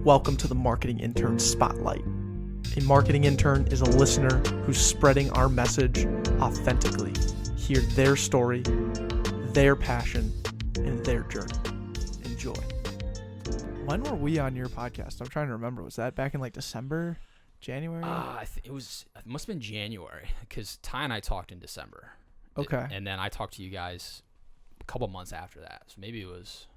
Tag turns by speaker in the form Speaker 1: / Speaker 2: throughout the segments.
Speaker 1: Welcome to the Marketing Intern Spotlight. A marketing intern is a listener who's spreading our message authentically. Hear their story, their passion, and their journey. Enjoy. When were we on your podcast? I'm trying to remember. Was that back in like December, January?
Speaker 2: It must have been January because Ty and I talked in December.
Speaker 1: Okay.
Speaker 2: And then I talked to you guys a couple months after that. So maybe it was,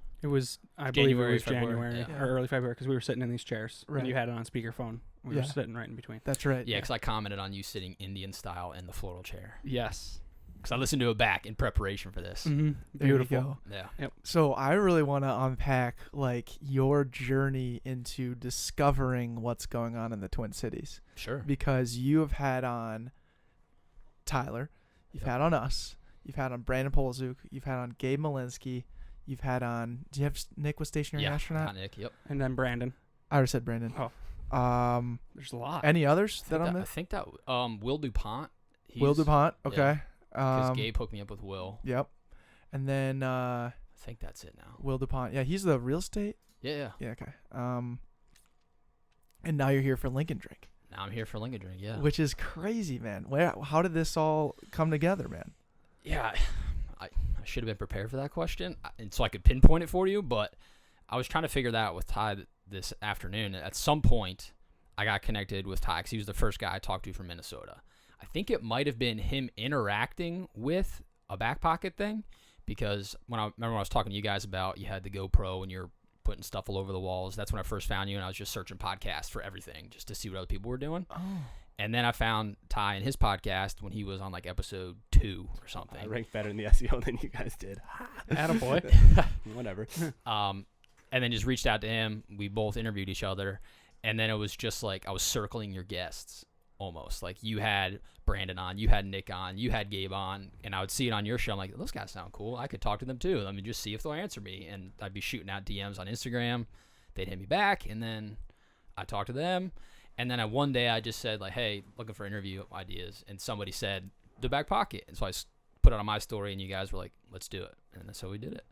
Speaker 3: I
Speaker 2: January,
Speaker 3: believe it was
Speaker 2: February,
Speaker 3: January
Speaker 2: yeah.
Speaker 3: or early February because we were sitting in these chairs.
Speaker 1: Right.
Speaker 3: And you had it on speakerphone. We were sitting right in between.
Speaker 1: That's right.
Speaker 2: yeah, because I commented on you sitting Indian style in the floral chair.
Speaker 3: Yes.
Speaker 2: Because I listened to it back in preparation for this.
Speaker 3: Mm-hmm.
Speaker 1: There you
Speaker 3: Beautiful.
Speaker 1: go.
Speaker 2: Yeah.
Speaker 3: Yep.
Speaker 1: So I really want to unpack like your journey into discovering what's going on in the Twin Cities,
Speaker 2: Sure.
Speaker 1: because you have had on Tyler, you've had on us, you've had on Brandon Poliszuk, you've had on Gabe Malinski, you've had on. Do you have Nick with Stationary Astronaut?
Speaker 2: Nick, yep.
Speaker 3: And then Brandon.
Speaker 1: I already said Brandon.
Speaker 3: Oh.
Speaker 1: There's
Speaker 3: a lot.
Speaker 1: Any others that I'm
Speaker 2: I
Speaker 1: missing?
Speaker 2: think that Will DuPont.
Speaker 1: Will DuPont. Okay.
Speaker 2: Because Gabe hooked me up with Will.
Speaker 1: Yep. And then
Speaker 2: I think that's it now.
Speaker 1: Will DuPont. Yeah, he's the real estate.
Speaker 2: Yeah.
Speaker 1: Yeah. Okay. And now you're here for Lincoln Drink.
Speaker 2: Now I'm here for Lincoln Drink, yeah.
Speaker 1: Which is crazy, man. How did this all come together, man?
Speaker 2: Yeah, I should have been prepared for that question, and so I could pinpoint it for you, but I was trying to figure that out with Ty this afternoon. At some point, I got connected with Ty because he was the first guy I talked to from Minnesota. I think it might have been him interacting with a Backpocket thing, because when I was talking to you guys about you had the GoPro and you're putting stuff all over the walls. That's when I first found you, and I was just searching podcasts for everything just to see what other people were doing.
Speaker 1: Oh.
Speaker 2: And then I found Ty and his podcast when he was on like episode 2 or something.
Speaker 4: I ranked better in the SEO than you guys did.
Speaker 3: Attaboy.
Speaker 4: Whatever.
Speaker 2: And then just reached out to him. We both interviewed each other. And then it was just like I was circling your guests almost. Like you had Brandon on, you had Nick on, you had Gabe on. And I would see it on your show. I'm like, those guys sound cool. I could talk to them too. Let me just see if they'll answer me. And I'd be shooting out DMs on Instagram. They'd hit me back. And then I talked to them. And then one day I just said like, hey, looking for interview ideas. And somebody said the Backpocket. And so I put it on my story and you guys were like, let's do it. And that's how we did it.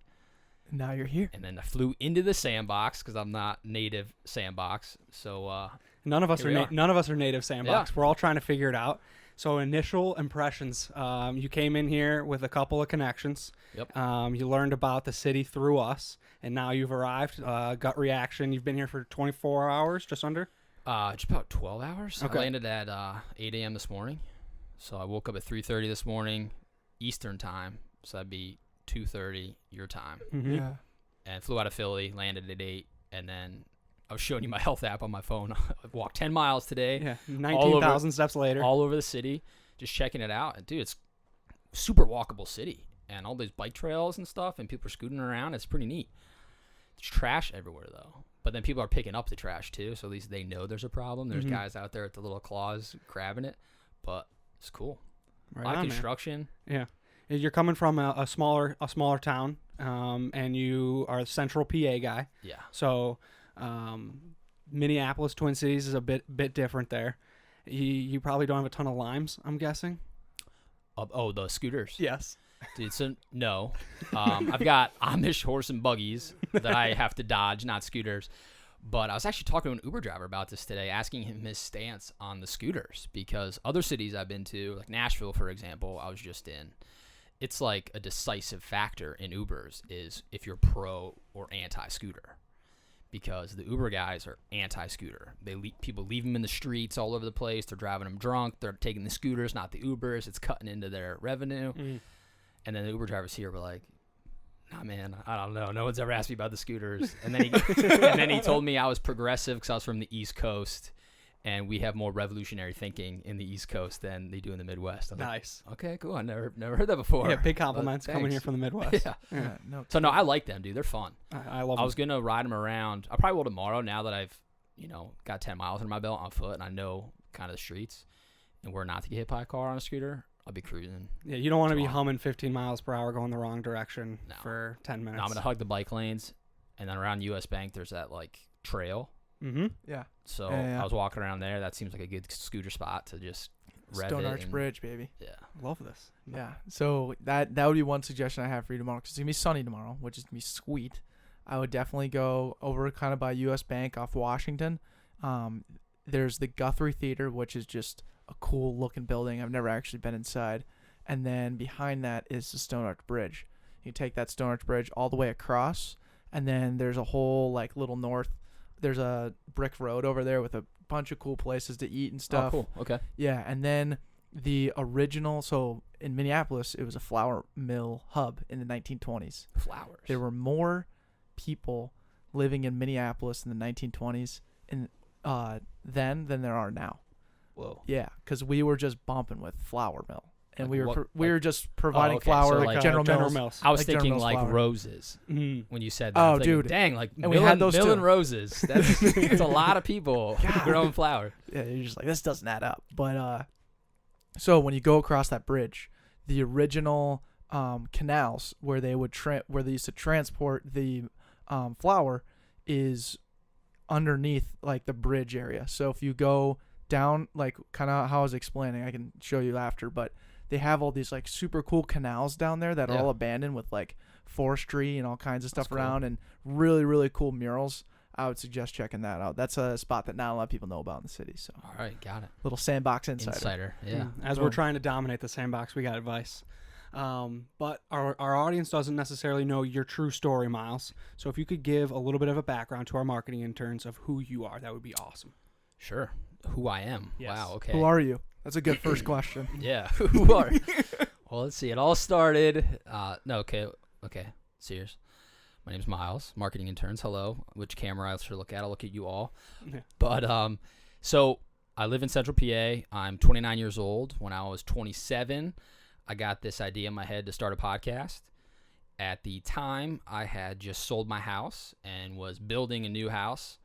Speaker 1: Now you're here.
Speaker 2: And then I flew into the sandbox because I'm not native sandbox. So
Speaker 3: None of us are native sandbox.
Speaker 2: Yeah.
Speaker 3: We're all trying to figure it out. So initial impressions. You came in here with a couple of connections.
Speaker 2: Yep.
Speaker 3: You learned about the city through us, and now you've arrived. Gut reaction. You've been here for 24 hours, just under.
Speaker 2: Just about 12 hours.
Speaker 3: Okay.
Speaker 2: I landed at 8 a.m. this morning. So I woke up at 3:30 this morning, Eastern time. So that'd be 2:30 your time.
Speaker 3: Mm-hmm.
Speaker 1: Yeah.
Speaker 2: And flew out of Philly, landed at 8, and then I was showing you my health app on my phone. I walked 10 miles today.
Speaker 3: Yeah. 19,000 steps later.
Speaker 2: All over the city, just checking it out. And dude, it's super walkable city, and all these bike trails and stuff, and people are scooting around. It's pretty neat. There's trash everywhere though. But then people are picking up the trash too, so at least they know there's a problem. There's guys out there with the little claws grabbing it, but it's cool.
Speaker 3: Right
Speaker 2: a lot of
Speaker 3: on,
Speaker 2: construction.
Speaker 3: man. Yeah. You're coming from a smaller town, and you are a central PA guy.
Speaker 2: Yeah.
Speaker 3: So, Minneapolis, Twin Cities is a bit different there. You probably don't have a ton of limes, I'm guessing.
Speaker 2: The scooters.
Speaker 3: Yes.
Speaker 2: Dude, so no. I've got Amish horse and buggies that I have to dodge, not scooters. But I was actually talking to an Uber driver about this today, asking him his stance on the scooters, because other cities I've been to, like Nashville, for example, I was just in, it's like a decisive factor in Ubers is if you're pro or anti-scooter, because the Uber guys are anti-scooter. People leave them in the streets all over the place. They're driving them drunk. They're taking the scooters, not the Ubers. It's cutting into their revenue. And then the Uber drivers here were like, nah, man, I don't know. No one's ever asked me about the scooters. And then he told me I was progressive because I was from the East Coast, and we have more revolutionary thinking in the East Coast than they do in the Midwest. I was
Speaker 3: Nice.
Speaker 2: like, okay, cool. I never heard that before.
Speaker 3: Yeah, big compliments coming here
Speaker 2: thanks.
Speaker 3: from the Midwest.
Speaker 2: Yeah.
Speaker 1: No.
Speaker 2: So no, I like them, dude. They're fun.
Speaker 3: I love
Speaker 2: I
Speaker 3: them.
Speaker 2: was gonna ride them around. I probably will tomorrow. Now that I've got 10 miles under my belt on foot and I know kind of the streets and where not to get hit by a car on a scooter, I'll be cruising.
Speaker 3: Yeah, you don't want to be
Speaker 2: tomorrow.
Speaker 3: humming 15 miles per hour going the wrong direction
Speaker 2: No.
Speaker 3: for 10 minutes.
Speaker 2: No, I'm gonna hug the bike lanes, and then around US Bank there's that like trail.
Speaker 3: Mm-hmm.
Speaker 1: Yeah.
Speaker 2: So
Speaker 1: Yeah.
Speaker 2: I was walking around there. That seems like a good scooter spot to just rev
Speaker 1: Stone
Speaker 2: it
Speaker 1: Arch
Speaker 2: and-
Speaker 1: Bridge, baby.
Speaker 2: Yeah.
Speaker 3: Love this.
Speaker 1: Yeah. So that would be one suggestion I have for you tomorrow, because it's gonna be sunny tomorrow, which is gonna be sweet. I would definitely go over kind of by U.S. Bank off Washington. There's the Guthrie Theater, which is just a cool looking building. I've never actually been inside. And then behind that is the Stone Arch Bridge. You take that Stone Arch Bridge all the way across, and then there's a whole like little north. There's a brick road over there with a bunch of cool places to eat and stuff.
Speaker 2: Oh, cool. Okay.
Speaker 1: Yeah, and then the original, so in Minneapolis, it was a flour mill hub in the 1920s.
Speaker 2: Flowers.
Speaker 1: There were more people living in Minneapolis in the 1920s then than there are now.
Speaker 2: Whoa.
Speaker 1: Yeah, because we were just bumping with flour mill. And
Speaker 2: Like
Speaker 1: we were just providing
Speaker 2: okay,
Speaker 1: flour
Speaker 2: so
Speaker 1: like
Speaker 2: like
Speaker 1: General
Speaker 3: General
Speaker 1: Mills.
Speaker 3: Mills.
Speaker 2: I was
Speaker 1: Like General
Speaker 2: thinking
Speaker 1: Mills
Speaker 2: like
Speaker 1: flour.
Speaker 2: roses
Speaker 3: Mhm.
Speaker 2: when you said that.
Speaker 1: Oh,
Speaker 2: I'm thinking,
Speaker 1: dude.
Speaker 2: dang, like
Speaker 1: And we had those
Speaker 2: milling
Speaker 1: too.
Speaker 2: roses. That's a lot of people growing flour.
Speaker 1: Yeah, you're just like, this doesn't add up. But so when you go across that bridge, the original canals where they would where they used to transport the flour is underneath like the bridge area. So if you go down, like kind of how I was explaining, I can show you after, but they have all these like super cool canals down there that are
Speaker 2: Yeah.
Speaker 1: all abandoned with like forestry and all kinds of stuff
Speaker 2: That's cool.
Speaker 1: around, and really, really cool murals. I would suggest checking that out. That's a spot that not a lot of people know about in the city. So
Speaker 2: All right, got it.
Speaker 1: little sandbox insider.
Speaker 2: Insider. Yeah.
Speaker 3: As
Speaker 1: Boom.
Speaker 3: we're trying to dominate the sandbox, we got advice. But our audience doesn't necessarily know your true story, Myles. So if you could give a little bit of a background to our marketing interns of who you are, that would be awesome.
Speaker 2: Sure. Who I am.
Speaker 3: Yes.
Speaker 2: Wow. Okay.
Speaker 1: Who are you? That's a good first question.
Speaker 2: Yeah. Who are? Well, let's see. It all started. No. Okay. Serious. My name's Myles, marketing interns. Hello. Which camera I should look at? I'll look at you all.
Speaker 3: Yeah.
Speaker 2: But so I live in Central PA. I'm 29 years old. When I was 27, I got this idea in my head to start a podcast. At the time, I had just sold my house and was building a new house.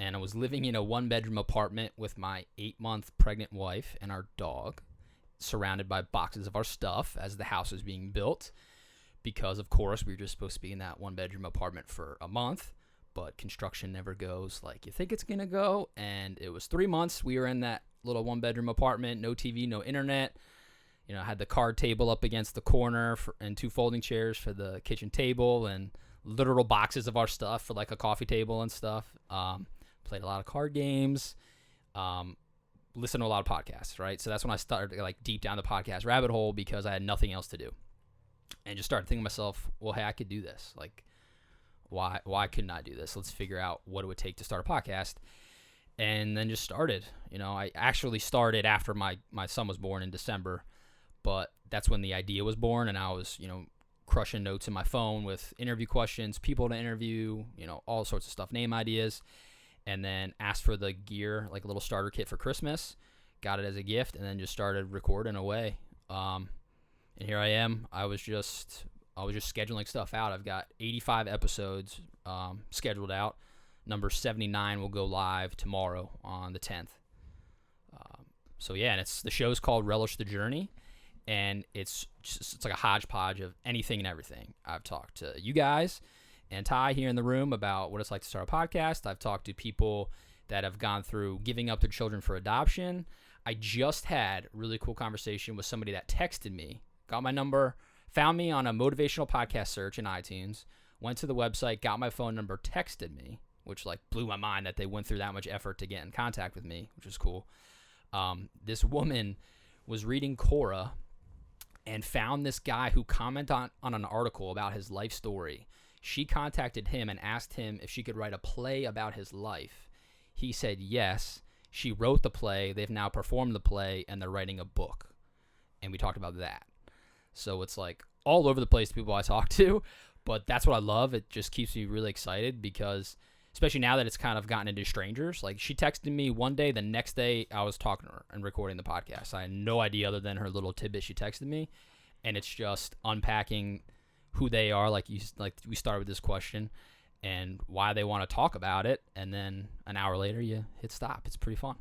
Speaker 2: And I was living in a one-bedroom apartment with my 8-month pregnant wife and our dog, surrounded by boxes of our stuff as the house was being built. Because, of course, we were just supposed to be in that one-bedroom apartment for a month. But construction never goes like you think it's going to go. And it was 3 months. We were in that little one-bedroom apartment, no TV, no internet. You know, I had the card table up against the corner and 2 folding chairs for the kitchen table and literal boxes of our stuff for like a coffee table and stuff. Played a lot of card games, listened to a lot of podcasts, right? So that's when I started like deep down the podcast rabbit hole because I had nothing else to do. And just started thinking to myself, well, hey, I could do this. Like, why couldn't I do this? Let's figure out what it would take to start a podcast. And then just started. You know, I actually started after my son was born in December, but that's when the idea was born, and I was, you know, crushing notes in my phone with interview questions, people to interview, you know, all sorts of stuff, name ideas. And then asked for the gear, like a little starter kit for Christmas, got it as a gift, and then just started recording away. And here I am. I was just scheduling stuff out. I've got 85 episodes scheduled out. Number 79 will go live tomorrow on the 10th. So yeah, and the show's called Relish the Journey, and it's like a hodgepodge of anything and everything. I've talked to you guys and Ty here in the room about what it's like to start a podcast. I've talked to people that have gone through giving up their children for adoption. I just had a really cool conversation with somebody that texted me, got my number, found me on a motivational podcast search in iTunes, went to the website, got my phone number, texted me, which like blew my mind that they went through that much effort to get in contact with me, which was cool. This woman was reading Quora and found this guy who commented on an article about his life story. She contacted him and asked him if she could write a play about his life. He said yes. She wrote the play. They've now performed the play, and they're writing a book. And we talked about that. So it's like all over the place, people I talk to. But that's what I love. It just keeps me really excited because, especially now that it's kind of gotten into strangers. Like, she texted me one day. The next day, I was talking to her and recording the podcast. I had no idea other than her little tidbit she texted me. And it's just unpacking who they are, like we started with this question, and why they want to talk about it, and then an hour later you hit stop. It's pretty fun.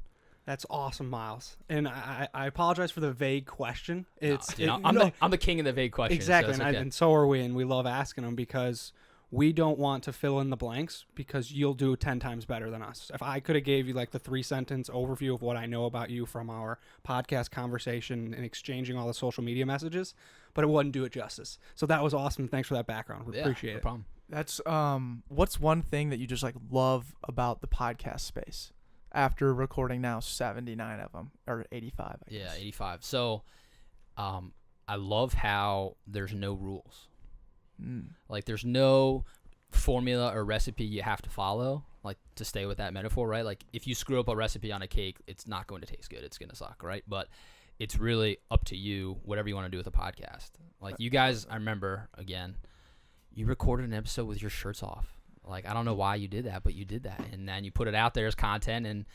Speaker 3: That's awesome, Myles. And I apologize for the vague question.
Speaker 2: I'm the king of the vague questions.
Speaker 3: Exactly,
Speaker 2: so
Speaker 3: and so are we, and we love asking them because we don't want to fill in the blanks because you'll do 10 times better than us. If I could have gave you like the 3-sentence overview of what I know about you from our podcast conversation and exchanging all the social media messages, but it wouldn't do it justice. So that was awesome. Thanks for that background. We appreciate
Speaker 2: no
Speaker 3: it.
Speaker 2: problem.
Speaker 1: That's what's one thing that you just like love about the podcast space after recording now 79 of them, or 85, I guess.
Speaker 2: 85. So I love how there's no rules. Like there's no formula or recipe you have to follow, like to stay with that metaphor, right? Like if you screw up a recipe on a cake, it's not going to taste good. It's going to suck, right? But it's really up to you, whatever you want to do with a podcast. Like you guys, I remember, again, you recorded an episode with your shirts off. Like, I don't know why you did that, but you did that. And then you put it out there as content. And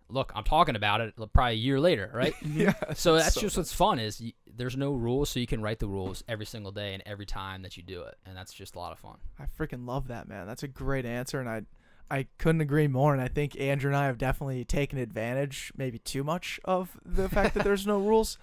Speaker 2: look, I'm talking about it probably a year later, right?
Speaker 1: Yeah.
Speaker 2: So that's just what's fun is there's no rules, so you can write the rules every single day and every time that you do it. And that's just a lot of fun.
Speaker 1: I freaking love that, man. That's a great answer, and I couldn't agree more. And I think Andrew and I have definitely taken advantage, maybe too much, of the fact that there's no rules.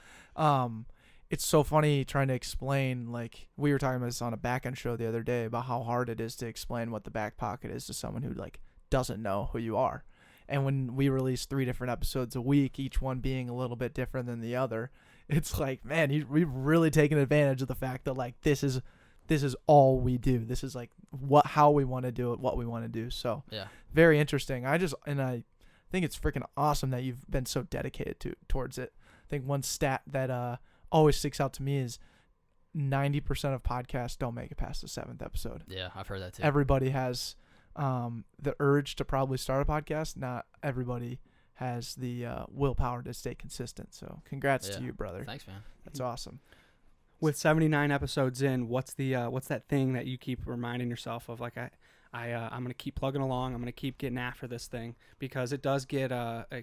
Speaker 1: It's so funny trying to explain, like, we were talking about this on a back-end show the other day about how hard it is to explain what the back pocket is to someone who, like, doesn't know who you are. And when we release 3 different episodes a week, each one being a little bit different than the other, it's like, man, we've really taken advantage of the fact that, like, this is all we do. This is, like, how we want to do it, what we want to do. So,
Speaker 2: Yeah.
Speaker 1: very interesting. I think it's freaking awesome that you've been so dedicated towards it. I think one stat that always sticks out to me is 90% of podcasts don't make it past the 7th episode.
Speaker 2: Yeah, I've heard that too.
Speaker 1: Everybody has the urge to probably start a podcast. Not everybody has the willpower to stay consistent. So congrats to you, brother.
Speaker 2: Thanks, man.
Speaker 1: That's awesome.
Speaker 3: With 79 episodes in, what's that thing that you keep reminding yourself of? Like, I'm gonna keep plugging along. I'm gonna keep getting after this thing, because it does get to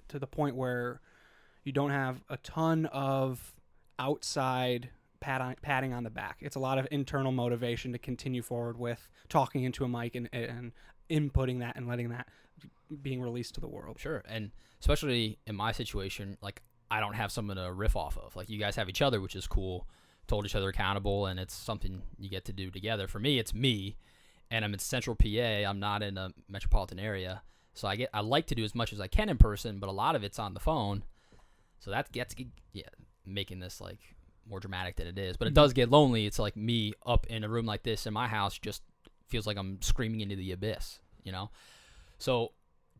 Speaker 3: the point where you don't have a ton of outside patting on the back. It's a lot of internal motivation to continue forward with talking into a mic and inputting that and letting that being released to the world.
Speaker 2: Sure. And especially in my situation, like, I don't have someone to riff off of. Like, you guys have each other, which is cool. Told each other accountable, and it's something you get to do together. For me, it's me, and I'm in Central PA. I'm not in a metropolitan area. So I like to do as much as I can in person, but a lot of it's on the phone. So that gets making this, like, more dramatic than it is. But it does get lonely. It's like me up in a room like this in my house just feels like I'm screaming into the abyss, you know? So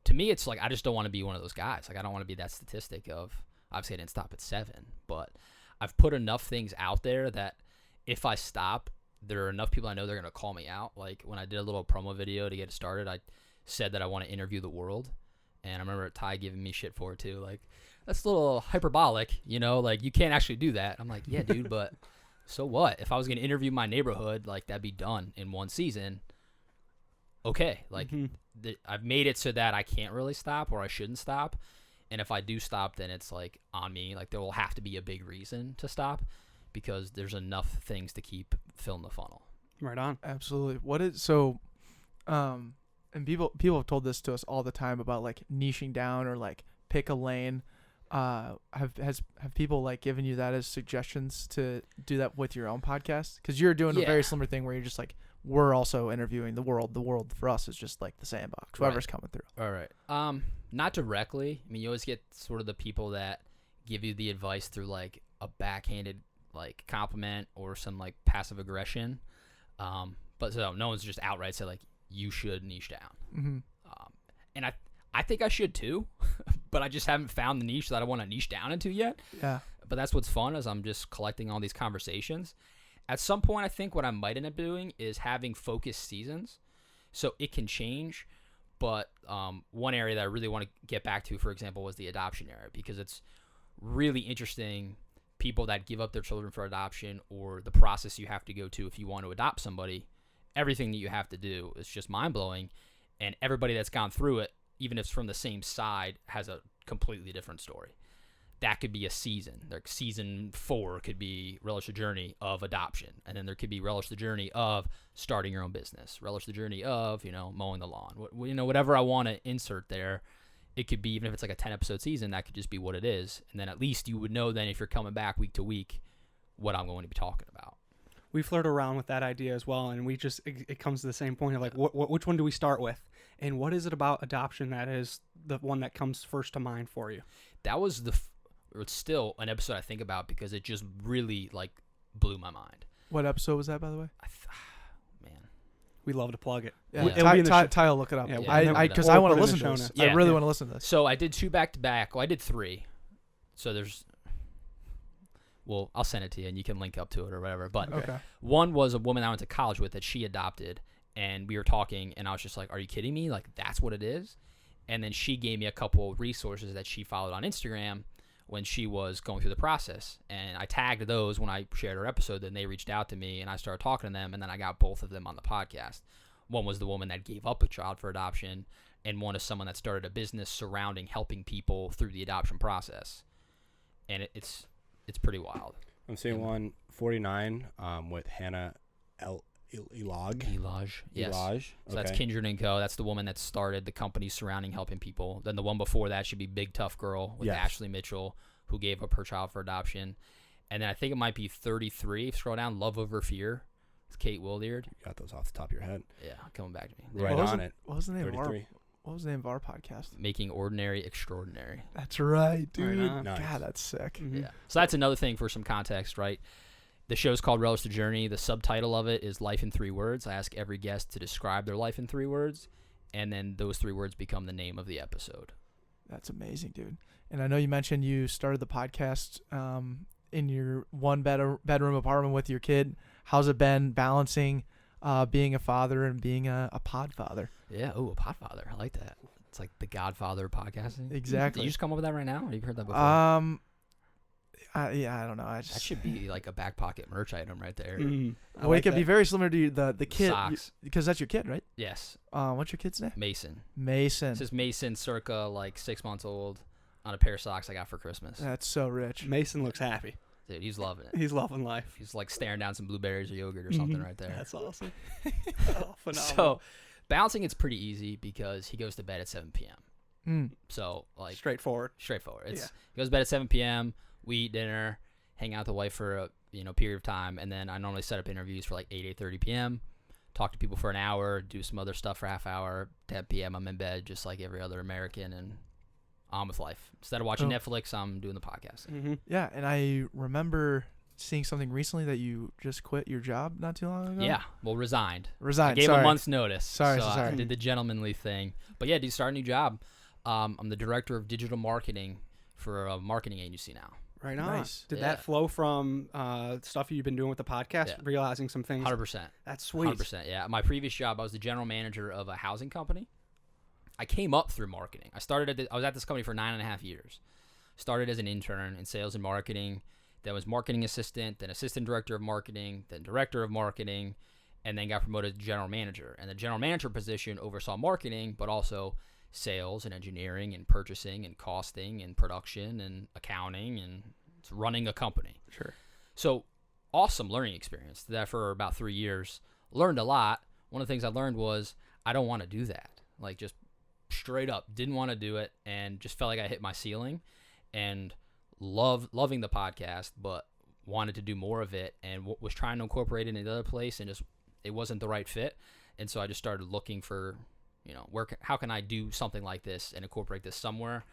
Speaker 2: to me, it's like I just don't want to be one of those guys. Like, I don't want to be that statistic of, obviously I didn't stop at 7, but I've put enough things out there that if I stop, there are enough people I know they're going to call me out. Like, when I did a little promo video to get it started, I said that I want to interview the world. And I remember Ty giving me shit for it too. Like, that's a little hyperbolic, you know, like, you can't actually do that. I'm like, yeah, dude, but so what? If I was going to interview my neighborhood, like, that'd be done in one season. Okay. Like, I've made it so that I can't really stop, or I shouldn't stop. And if I do stop, then it's, like, on me. Like, there will have to be a big reason to stop, because there's enough things to keep filling the funnel.
Speaker 3: Right on.
Speaker 1: Absolutely. And people have told this to us all the time about, like, niching down or, like, pick a lane. Have people, like, given you that as suggestions to do that with your own podcast? Because you're doing a very similar thing where you're just like, we're also interviewing the world. The world for us is just like the sandbox, whoever's coming through.
Speaker 2: All right. Not directly. I mean, you always get sort of the people that give you the advice through, like, a backhanded, like, compliment or some, like, passive aggression. But so no one's just outright said, like, you should niche down.
Speaker 1: Mm-hmm.
Speaker 2: And I think I should too, but I just haven't found the niche that I want to niche down into yet.
Speaker 1: Yeah.
Speaker 2: But that's what's fun, is I'm just collecting all these conversations. At some point, I think what I might end up doing is having focused seasons. So it can change. But one area that I really want to get back to, for example, was the adoption area, because it's really interesting, people that give up their children for adoption, or the process you have to go to if you want to adopt somebody. Everything that you have to do is just mind-blowing. And everybody that's gone through it, even if it's from the same side, has a completely different story. That could be a season. Like, season 4 could be Relish the Journey of adoption. And then there could be Relish the Journey of starting your own business. Relish the Journey of, mowing the lawn. Whatever I want to insert there, it could be, even if it's like a 10-episode season, that could just be what it is. And then at least you would know then, if you're coming back week to week, what I'm going to be talking about.
Speaker 3: We flirt around with that idea as well, and it comes to the same point of, like, which one do we start with? And what is it about adoption that is the one that comes first to mind for you?
Speaker 2: That was it's still an episode I think about, because it just really, like, blew my mind.
Speaker 1: What episode was that, by the way?
Speaker 2: Man,
Speaker 3: we love to plug it.
Speaker 1: Yeah,
Speaker 2: Yeah.
Speaker 3: It'll be in the
Speaker 1: Ty will look it up.
Speaker 3: Yeah,
Speaker 1: I
Speaker 2: we'll
Speaker 1: because
Speaker 3: put
Speaker 1: I
Speaker 3: it
Speaker 1: want
Speaker 3: in
Speaker 1: to
Speaker 3: the
Speaker 1: listen
Speaker 3: show
Speaker 1: to this.
Speaker 3: notes.
Speaker 1: I
Speaker 2: Yeah.
Speaker 1: really
Speaker 3: Yeah.
Speaker 1: want to listen to this.
Speaker 2: So I did 2 back-to-back. Well, I did 3. So I'll send it to you and you can link up to it or whatever. But
Speaker 1: Okay.
Speaker 2: one was a woman I went to college with that she adopted, and we were talking, and I was just like, "Are you kidding me? Like that's what it is?" And then she gave me a couple resources that she followed on Instagram when she was going through the process, and I tagged those when I shared her episode. Then they reached out to me, and I started talking to them, and then I got both of them on the podcast. One was the woman that gave up a child for adoption, and one is someone that started a business surrounding helping people through the adoption process, and it's pretty wild.
Speaker 4: I'm seeing one 49 with Hannah Elage.
Speaker 2: Yes.
Speaker 4: Elage.
Speaker 2: So that's Kindred & Co. That's the woman that started the company surrounding helping people. Then the one before that should be Big Tough Girl with
Speaker 4: Yes.
Speaker 2: Ashley Mitchell, who gave up her child for adoption. And then I think it might be 33. Scroll down, Love Over Fear with Kate Williard.
Speaker 4: You got those off the top of your head.
Speaker 2: Yeah, coming back to me.
Speaker 4: Right
Speaker 1: What was
Speaker 4: on
Speaker 1: it?
Speaker 4: it.
Speaker 1: What was the name of our
Speaker 4: 33.
Speaker 1: What was the name of our podcast?
Speaker 2: Making Ordinary Extraordinary.
Speaker 1: That's right, dude.
Speaker 3: on.
Speaker 4: Nice.
Speaker 1: God, that's sick.
Speaker 3: Mhm.
Speaker 2: Yeah. So that's another thing for some context, right? The show's called Relish the Journey. The subtitle of it is Life in 3 Words. I ask every guest to describe their life in 3 words, and then those 3 words become the name of the episode.
Speaker 1: That's amazing, dude. And I know you mentioned you started the podcast in your bedroom apartment with your kid. How's it been balancing being a father and being a pod father?
Speaker 2: Yeah. Oh, a podfather. I like that. It's like the Godfather of podcasting.
Speaker 1: Exactly.
Speaker 2: Did you just come up with that right now, or you've heard that before?
Speaker 1: Yeah, I don't know.
Speaker 2: that should be like a Backpocket merch item right there.
Speaker 3: Mhm. I
Speaker 1: Well,
Speaker 3: like
Speaker 1: it could be
Speaker 3: that.
Speaker 1: very similar to the kid
Speaker 2: Socks.
Speaker 1: because that's your kid, right?
Speaker 2: Yes.
Speaker 1: What's your kid's name?
Speaker 2: Mason.
Speaker 1: Mason.
Speaker 2: This is Mason, circa like 6 months old, on a pair of socks I got for Christmas.
Speaker 1: That's so rich.
Speaker 3: Mason looks happy.
Speaker 2: Dude, he's loving it.
Speaker 3: He's loving life.
Speaker 2: He's like staring down some blueberries or yogurt or something
Speaker 3: Mhm.
Speaker 2: right there.
Speaker 3: That's awesome. Oh, phenomenal.
Speaker 2: So balancing it's pretty easy because he goes to bed at 7 p.m.
Speaker 1: Mm.
Speaker 2: So like
Speaker 3: straightforward.
Speaker 2: straightforward. It's
Speaker 3: Yeah.
Speaker 2: He goes to bed at 7 p.m. We eat dinner, hang out with the wife for a period of time, and then I normally set up interviews for like 8:30 p.m. Talk to people for an hour, do some other stuff for a half hour. 10 p.m. I'm in bed just like every other American and on with life. Instead of watching
Speaker 1: Oh.
Speaker 2: Netflix, I'm doing the podcast.
Speaker 3: Mm-hmm.
Speaker 1: Yeah, and I remember seeing something recently that you just quit your job not too long ago.
Speaker 2: Yeah, well, resigned. I
Speaker 1: Resigned.
Speaker 2: gave
Speaker 1: sorry.
Speaker 2: a month's notice.
Speaker 1: Sorry,
Speaker 2: so I
Speaker 1: sorry.
Speaker 2: did the gentlemanly thing. But yeah, did start a new job. I'm the director of digital marketing for a marketing agency now.
Speaker 3: Right on.
Speaker 1: Nice.
Speaker 3: Did
Speaker 2: Yeah.
Speaker 3: that flow from stuff you've been doing with the podcast,
Speaker 2: Yeah.
Speaker 3: realizing some things?
Speaker 2: 100%.
Speaker 3: That's sweet.
Speaker 2: 100%. Yeah. My previous job, I was the general manager of a housing company. I came up through marketing. I was at this company for 9.5 years. Started as an intern in sales and marketing. Then was marketing assistant, then assistant director of marketing, then director of marketing, and then got promoted to general manager. And the general manager position oversaw marketing, but also sales and engineering and purchasing and costing and production and accounting and running a company.
Speaker 3: Sure.
Speaker 2: So awesome learning experience. Did that for about 3 years. Learned a lot. One of the things I learned was I don't want to do that. Like just straight up didn't want to do it and just felt like I hit my ceiling and loving the podcast, but wanted to do more of it and was trying to incorporate it in another place and just it wasn't the right fit. And so I just started looking for, how can I do something like this and incorporate this somewhere?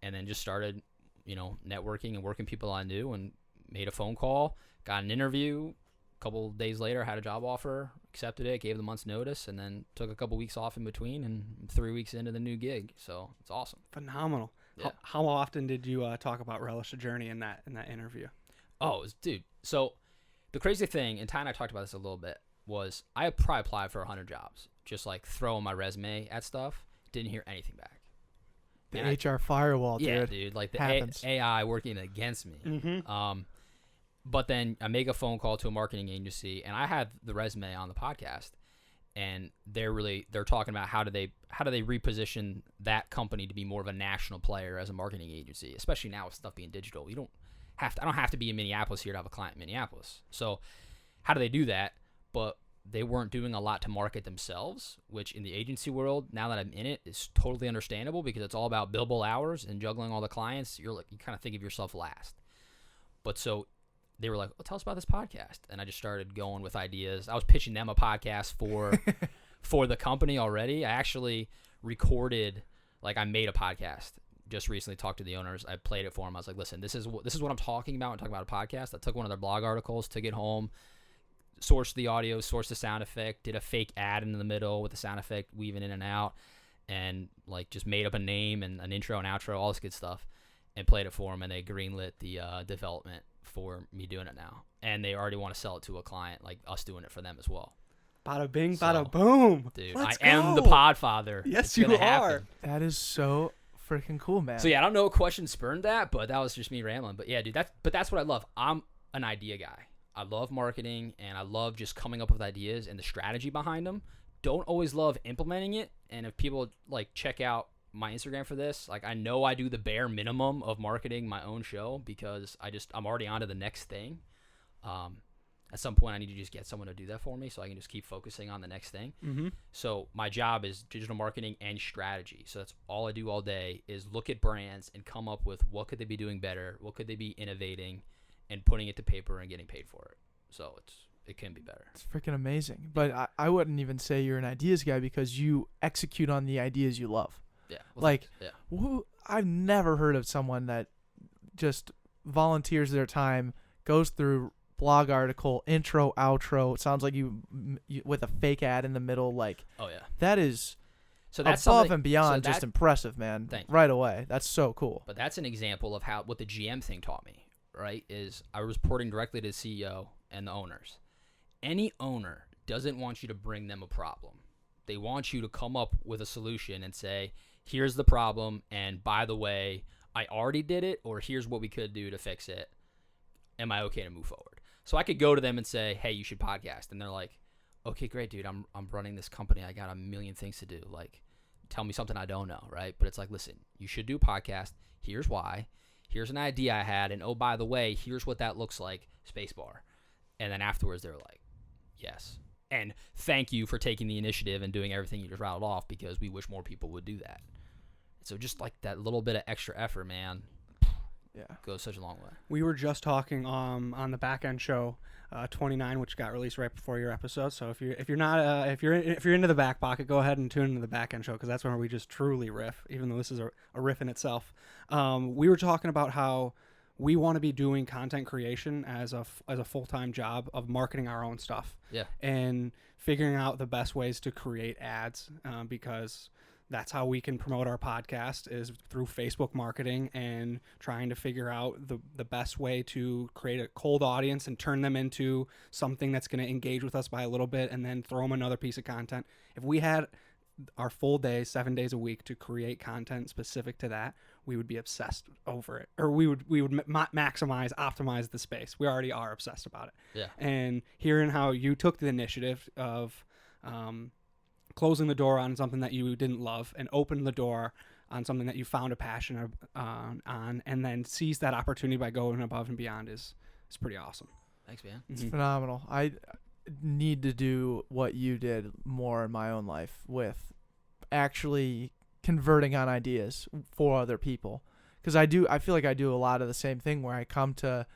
Speaker 2: And then just started, networking and working people I knew and made a phone call, got an interview. A couple days later, had a job offer, accepted it, gave the month's notice, and then took a couple weeks off in between and 3 weeks into the new gig. So it's awesome.
Speaker 3: Phenomenal.
Speaker 2: Yeah.
Speaker 3: How often did you talk about Relish the Journey in that interview?
Speaker 2: Oh, dude. So the crazy thing, and Ty and I talked about this a little bit, was I probably applied for 100 jobs, just like throwing my resume at stuff. Didn't hear anything back.
Speaker 1: The
Speaker 2: And
Speaker 1: HR firewall,
Speaker 2: yeah,
Speaker 1: dude.
Speaker 2: dude. Like the
Speaker 1: Happens.
Speaker 2: AI working against me.
Speaker 3: Mm-hmm.
Speaker 2: But then I make a phone call to a marketing agency, and I have the resume on the podcast, and they're talking about how do they reposition that company to be more of a national player as a marketing agency, especially now with stuff being digital. I don't have to be in Minneapolis here to have a client in Minneapolis. So how do they do that? But they weren't doing a lot to market themselves, which in the agency world, now that I'm in it, is totally understandable because it's all about billable hours and juggling all the clients. You kind of think of yourself last. But so they were like, well, tell us about this podcast. And I just started going with ideas. I was pitching them a podcast for the company already. I actually recorded, I made a podcast. Just recently talked to the owners. I played it for them. I was like, listen, this is what I'm talking about when I'm talking about a podcast. I took one of their blog articles, took it home, sourced the audio, sourced the sound effect, did a fake ad in the middle with the sound effect weaving in and out, and like just made up a name and an intro and outro, all this good stuff, and played it for them, and they greenlit the development for me doing it now, and they already want to sell it to a client, like us doing it for them as well.
Speaker 3: Bada bing,
Speaker 2: So,
Speaker 3: bada boom.
Speaker 2: Dude,
Speaker 3: Let's
Speaker 2: I am
Speaker 3: go.
Speaker 2: the podfather.
Speaker 3: Yes,
Speaker 2: It's
Speaker 3: you
Speaker 2: gonna
Speaker 3: are.
Speaker 2: happen.
Speaker 1: That is so freaking cool, man.
Speaker 2: So yeah, I don't know what question spurned that, but that was just me rambling. But yeah, dude, that's what I love. I'm an idea guy. I love marketing, and I love just coming up with ideas and the strategy behind them. Don't always love implementing it. And if people like check out my Instagram for this, like I know I do the bare minimum of marketing my own show because I'm already on to the next thing. At some point I need to just get someone to do that for me so I can just keep focusing on the next thing.
Speaker 3: Mm-hmm.
Speaker 2: So my job is digital marketing and strategy. So that's all I do all day is look at brands and come up with what could they be doing better, what could they be innovating, and putting it to paper and getting paid for it. So it can be better.
Speaker 1: It's freaking amazing. But I wouldn't even say you're an ideas guy because you execute on the ideas you love.
Speaker 2: Yeah. Well,
Speaker 1: Like,
Speaker 2: thanks. Yeah.
Speaker 1: I've never heard of someone that just volunteers their time, goes through blog article, intro, outro. It sounds like you with a fake ad in the middle. Like,
Speaker 2: Oh yeah.
Speaker 1: that is
Speaker 2: So that's
Speaker 1: above
Speaker 2: something-
Speaker 1: and beyond
Speaker 2: so
Speaker 1: just
Speaker 2: that-
Speaker 1: impressive, man.
Speaker 2: Thank you.
Speaker 1: Right away. That's so cool.
Speaker 2: But that's an example of what the GM thing taught me, right? Is I was reporting directly to the CEO and the owners. Any owner doesn't want you to bring them a problem. They want you to come up with a solution and say, here's the problem, and by the way, I already did it, or here's what we could do to fix it. Am I okay to move forward? So I could go to them and say, hey, you should podcast. And they're like, okay, great, dude. I'm running this company. I got a million things to do. Like, tell me something I don't know, right? But it's like, listen, you should do a podcast. Here's why. Here's an idea I had. And, oh, by the way, here's what that looks like, spacebar. And then afterwards, they're like, yes. And thank you for taking the initiative and doing everything you just rattled off because we wish more people would do that. So just like that little bit of extra effort, man,
Speaker 1: Yeah.
Speaker 2: goes such a long way.
Speaker 3: We were just talking on the back end show 29, which got released right before your episode. So if you're into the back pocket, go ahead and tune into the back end show because that's where we just truly riff. Even though this is a riff in itself, we were talking about how we want to be doing content creation as a full-time job of marketing our own stuff.
Speaker 2: Yeah.
Speaker 3: And figuring out the best ways to create ads because that's how we can promote our podcast is through Facebook marketing and trying to figure out the best way to create a cold audience and turn them into something that's going to engage with us by a little bit and then throw them another piece of content. If we had our full day, 7 days a week to create content specific to that, we would be obsessed over it. Or we would maximize, optimize the space. We already are obsessed about it.
Speaker 2: Yeah.
Speaker 3: And hearing how you took the initiative of closing the door on something that you didn't love and open the door on something that you found a passion on and then seize that opportunity by going above and beyond is pretty awesome.
Speaker 2: Thanks, man.
Speaker 1: It's phenomenal. I need to do what you did more in my own life with actually converting on ideas for other people. Because I feel like I do a lot of the same thing where I come to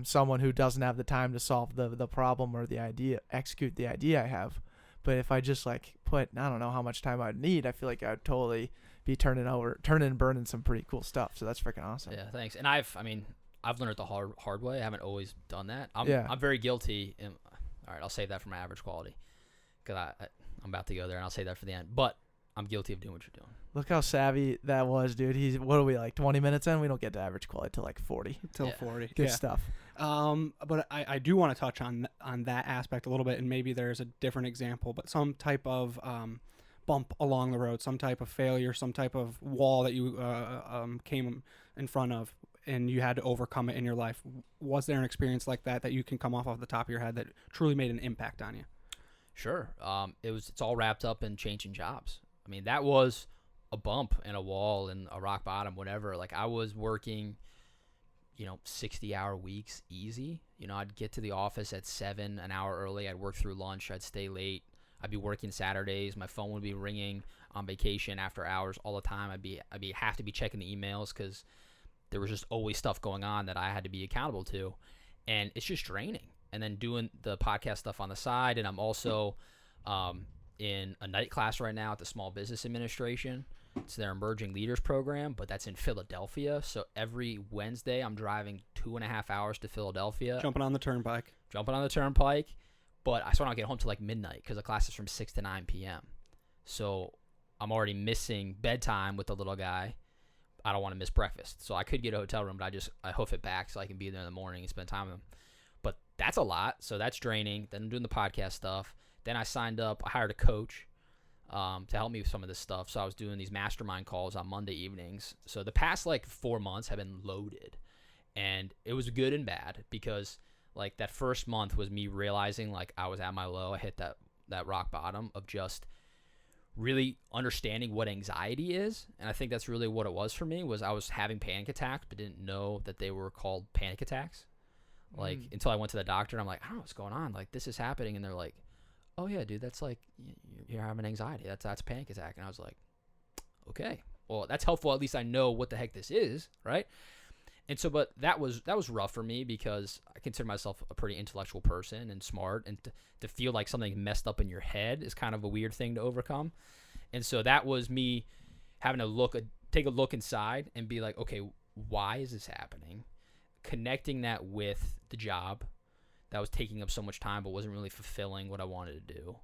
Speaker 1: someone who doesn't have the time to solve the problem or the idea, execute the idea I have. But if I just like put, I don't know how much time I'd need, I feel like I'd totally be turning and burning some pretty cool stuff. So that's freaking awesome.
Speaker 2: Yeah, thanks. And I've learned it the hard way. I haven't always done that. I'm very guilty. All right, I'll save that for my average quality because I'm about to go there, and I'll save that for the end. But I'm guilty of doing what you're doing.
Speaker 1: Look how savvy that was, dude. What are we, like 20 minutes in? We don't get to average quality till like 40.
Speaker 3: Till
Speaker 2: Yeah.
Speaker 3: 40.
Speaker 1: Good
Speaker 3: Yeah.
Speaker 1: stuff.
Speaker 3: But I do want to touch on that aspect a little bit, and maybe there's a different example, but some type of bump along the road, some type of failure, some type of wall that you came in front of, and you had to overcome it in your life. Was there an experience like that you can come off the top of your head that truly made an impact on you?
Speaker 2: Sure. It's all wrapped up in changing jobs. I mean, that was a bump and a wall and a rock bottom, whatever. Like I was working, 60-hour weeks easy. I'd get to the office at 7, an hour early. I'd work through lunch. I'd stay late. I'd be working Saturdays. My phone would be ringing on vacation after hours all the time. I'd have to be checking the emails because there was just always stuff going on that I had to be accountable to, and it's just draining. And then doing the podcast stuff on the side, and I'm also in a night class right now at the Small Business Administration. It's their Emerging Leaders program, but that's in Philadelphia. So every Wednesday, I'm driving 2.5 hours to Philadelphia.
Speaker 3: Jumping on the turnpike.
Speaker 2: But I still don't get home till like midnight because the class is from 6 to 9 p.m. So I'm already missing bedtime with the little guy. I don't want to miss breakfast. So I could get a hotel room, but I hoof it back so I can be there in the morning and spend time with him. But that's a lot. So that's draining. Then I'm doing the podcast stuff. Then I signed up. I hired a coach to help me with some of this stuff. So I was doing these mastermind calls on Monday evenings. So the past like 4 months have been loaded. And it was good and bad because like that first month was me realizing like I was at my low. I hit that rock bottom of just really understanding what anxiety is. And I think that's really what it was for me was I was having panic attacks but didn't know that they were called panic attacks. Like until I went to the doctor and I'm like, I don't know what's going on. Like this is happening. And they're like, oh yeah, dude, that's like you're having anxiety. That's a panic attack. And I was like, okay, well that's helpful. At least I know what the heck this is, right? And so, but that was rough for me because I consider myself a pretty intellectual person and smart, and to feel like something messed up in your head is kind of a weird thing to overcome. And so that was me having to take a look inside and be like, okay, why is this happening? Connecting that with the job that was taking up so much time but wasn't really fulfilling what I wanted to do.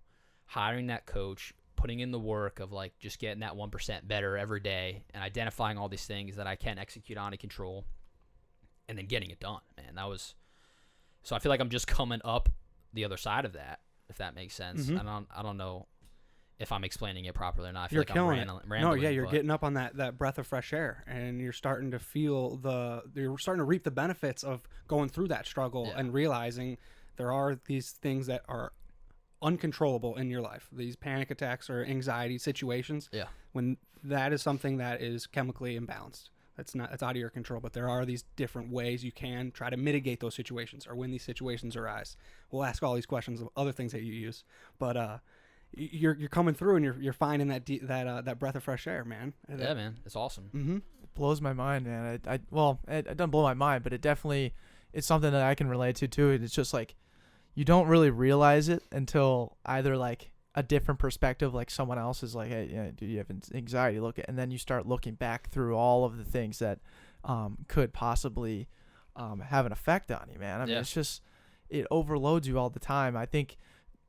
Speaker 2: Hiring that coach, putting in the work of like just getting that 1% better every day and identifying all these things that I can execute on and control. And then getting it done, man. So I feel like I'm just coming up the other side of that, if that makes sense.
Speaker 3: Mm-hmm.
Speaker 2: I don't know if I'm explaining it properly or not. I feel
Speaker 3: You're
Speaker 2: like
Speaker 3: killing
Speaker 2: I'm
Speaker 3: it.
Speaker 2: rambling.
Speaker 3: No, yeah, you're getting up on that breath of fresh air, and you're starting to feel you're starting to reap the benefits of going through that struggle and realizing there are these things that are uncontrollable in your life. These panic attacks or anxiety situations. Yeah. When that is something that is chemically imbalanced. It's out of your control, but there are these different ways you can try to mitigate those situations or when these situations arise. We'll ask all these questions of other things that you use, but you're coming through and you're finding that breath of fresh air, man.
Speaker 2: Yeah, man, it's awesome.
Speaker 3: Mm-hmm.
Speaker 1: It blows my mind, man. It doesn't blow my mind, but it's something that I can relate to too. It's just like you don't really realize it until either like a different perspective, like someone else is like, hey, yeah, do you have anxiety? Look at, and then you start looking back through all of the things that could possibly have an effect on you, man. I mean, it's just, it overloads you all the time. I think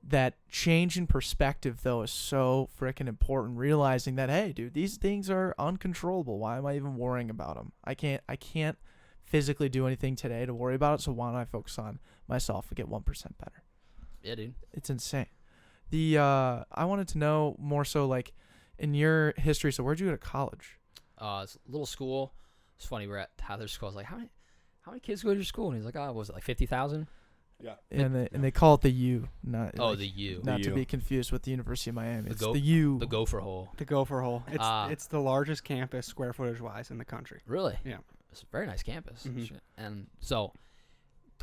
Speaker 1: that change in perspective, though, is so freaking important. Realizing that, hey, dude, these things are uncontrollable. Why am I even worrying about them? I can't physically do anything today to worry about it. So why don't I focus on myself and get 1% better?
Speaker 2: Yeah, dude.
Speaker 1: It's insane. I wanted to know more so like in your history. So where'd you go to college?
Speaker 2: It's a little school. It's funny. We're at Tyler's school. I was like, how many kids go to your school? And he's like, oh, was it like 50,000?
Speaker 4: Yeah.
Speaker 1: And they call it the U, not
Speaker 2: the U.
Speaker 1: Not
Speaker 4: the
Speaker 1: to
Speaker 4: U.
Speaker 1: be confused with the University of Miami. It's
Speaker 2: the
Speaker 1: the U.
Speaker 2: The Gopher Hole.
Speaker 3: The Gopher Hole. It's the largest campus square footage wise in the country.
Speaker 2: Really?
Speaker 3: Yeah.
Speaker 2: It's a very nice campus.
Speaker 3: Mm-hmm.
Speaker 2: And so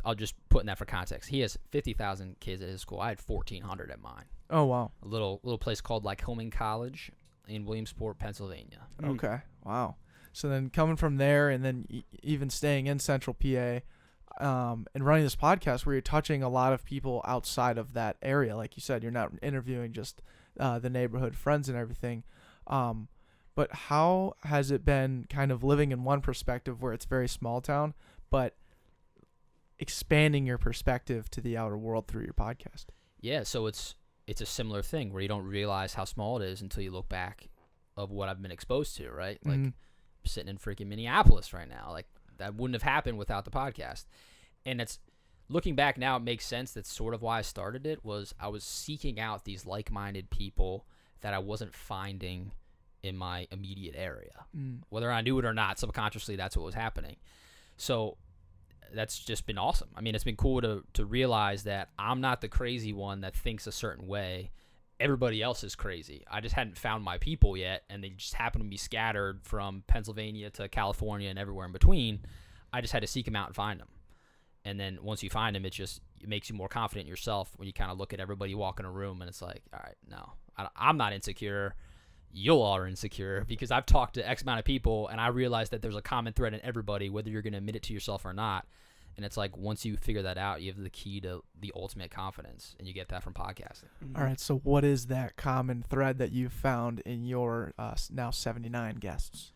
Speaker 2: I'll just put in that for context. He has 50,000 kids at his school. I had 1,400 at mine.
Speaker 1: Oh, wow.
Speaker 2: A little place called Lycoming College in Williamsport, Pennsylvania.
Speaker 1: Okay. Wow. So then coming from there and then even staying in Central PA and running this podcast where you're touching a lot of people outside of that area. Like you said, you're not interviewing just the neighborhood friends and everything. But how has it been kind of living in one perspective where it's very small town, but expanding your perspective to the outer world through your podcast?
Speaker 2: Yeah, so it's a similar thing where you don't realize how small it is until you look back of what I've been exposed to, right? Like I'm sitting in freaking Minneapolis right now. Like that wouldn't have happened without the podcast. And it's looking back now, it makes sense. That's sort of why I started it. Was I was seeking out these like-minded people that I wasn't finding in my immediate area. Whether I knew it or not, subconsciously that's what was happening. So that's just been awesome. I mean, it's been cool to realize that I'm not the crazy one that thinks a certain way. Everybody else is crazy. I just hadn't found my people yet, and they just happen to be scattered from Pennsylvania to California and everywhere in between. I just had to seek them out and find them. And then once you find them, it makes you more confident in yourself when you kind of look at everybody walk in a room, and it's like, all right, no, I'm not insecure. You all are insecure, because I've talked to X amount of people, and I realized that there's a common thread in everybody, whether you're going to admit it to yourself or not. And it's like, once you figure that out, you have the key to the ultimate confidence, and you get that from podcasting.
Speaker 1: All right, so what is that common thread that you've found in your now 79 guests?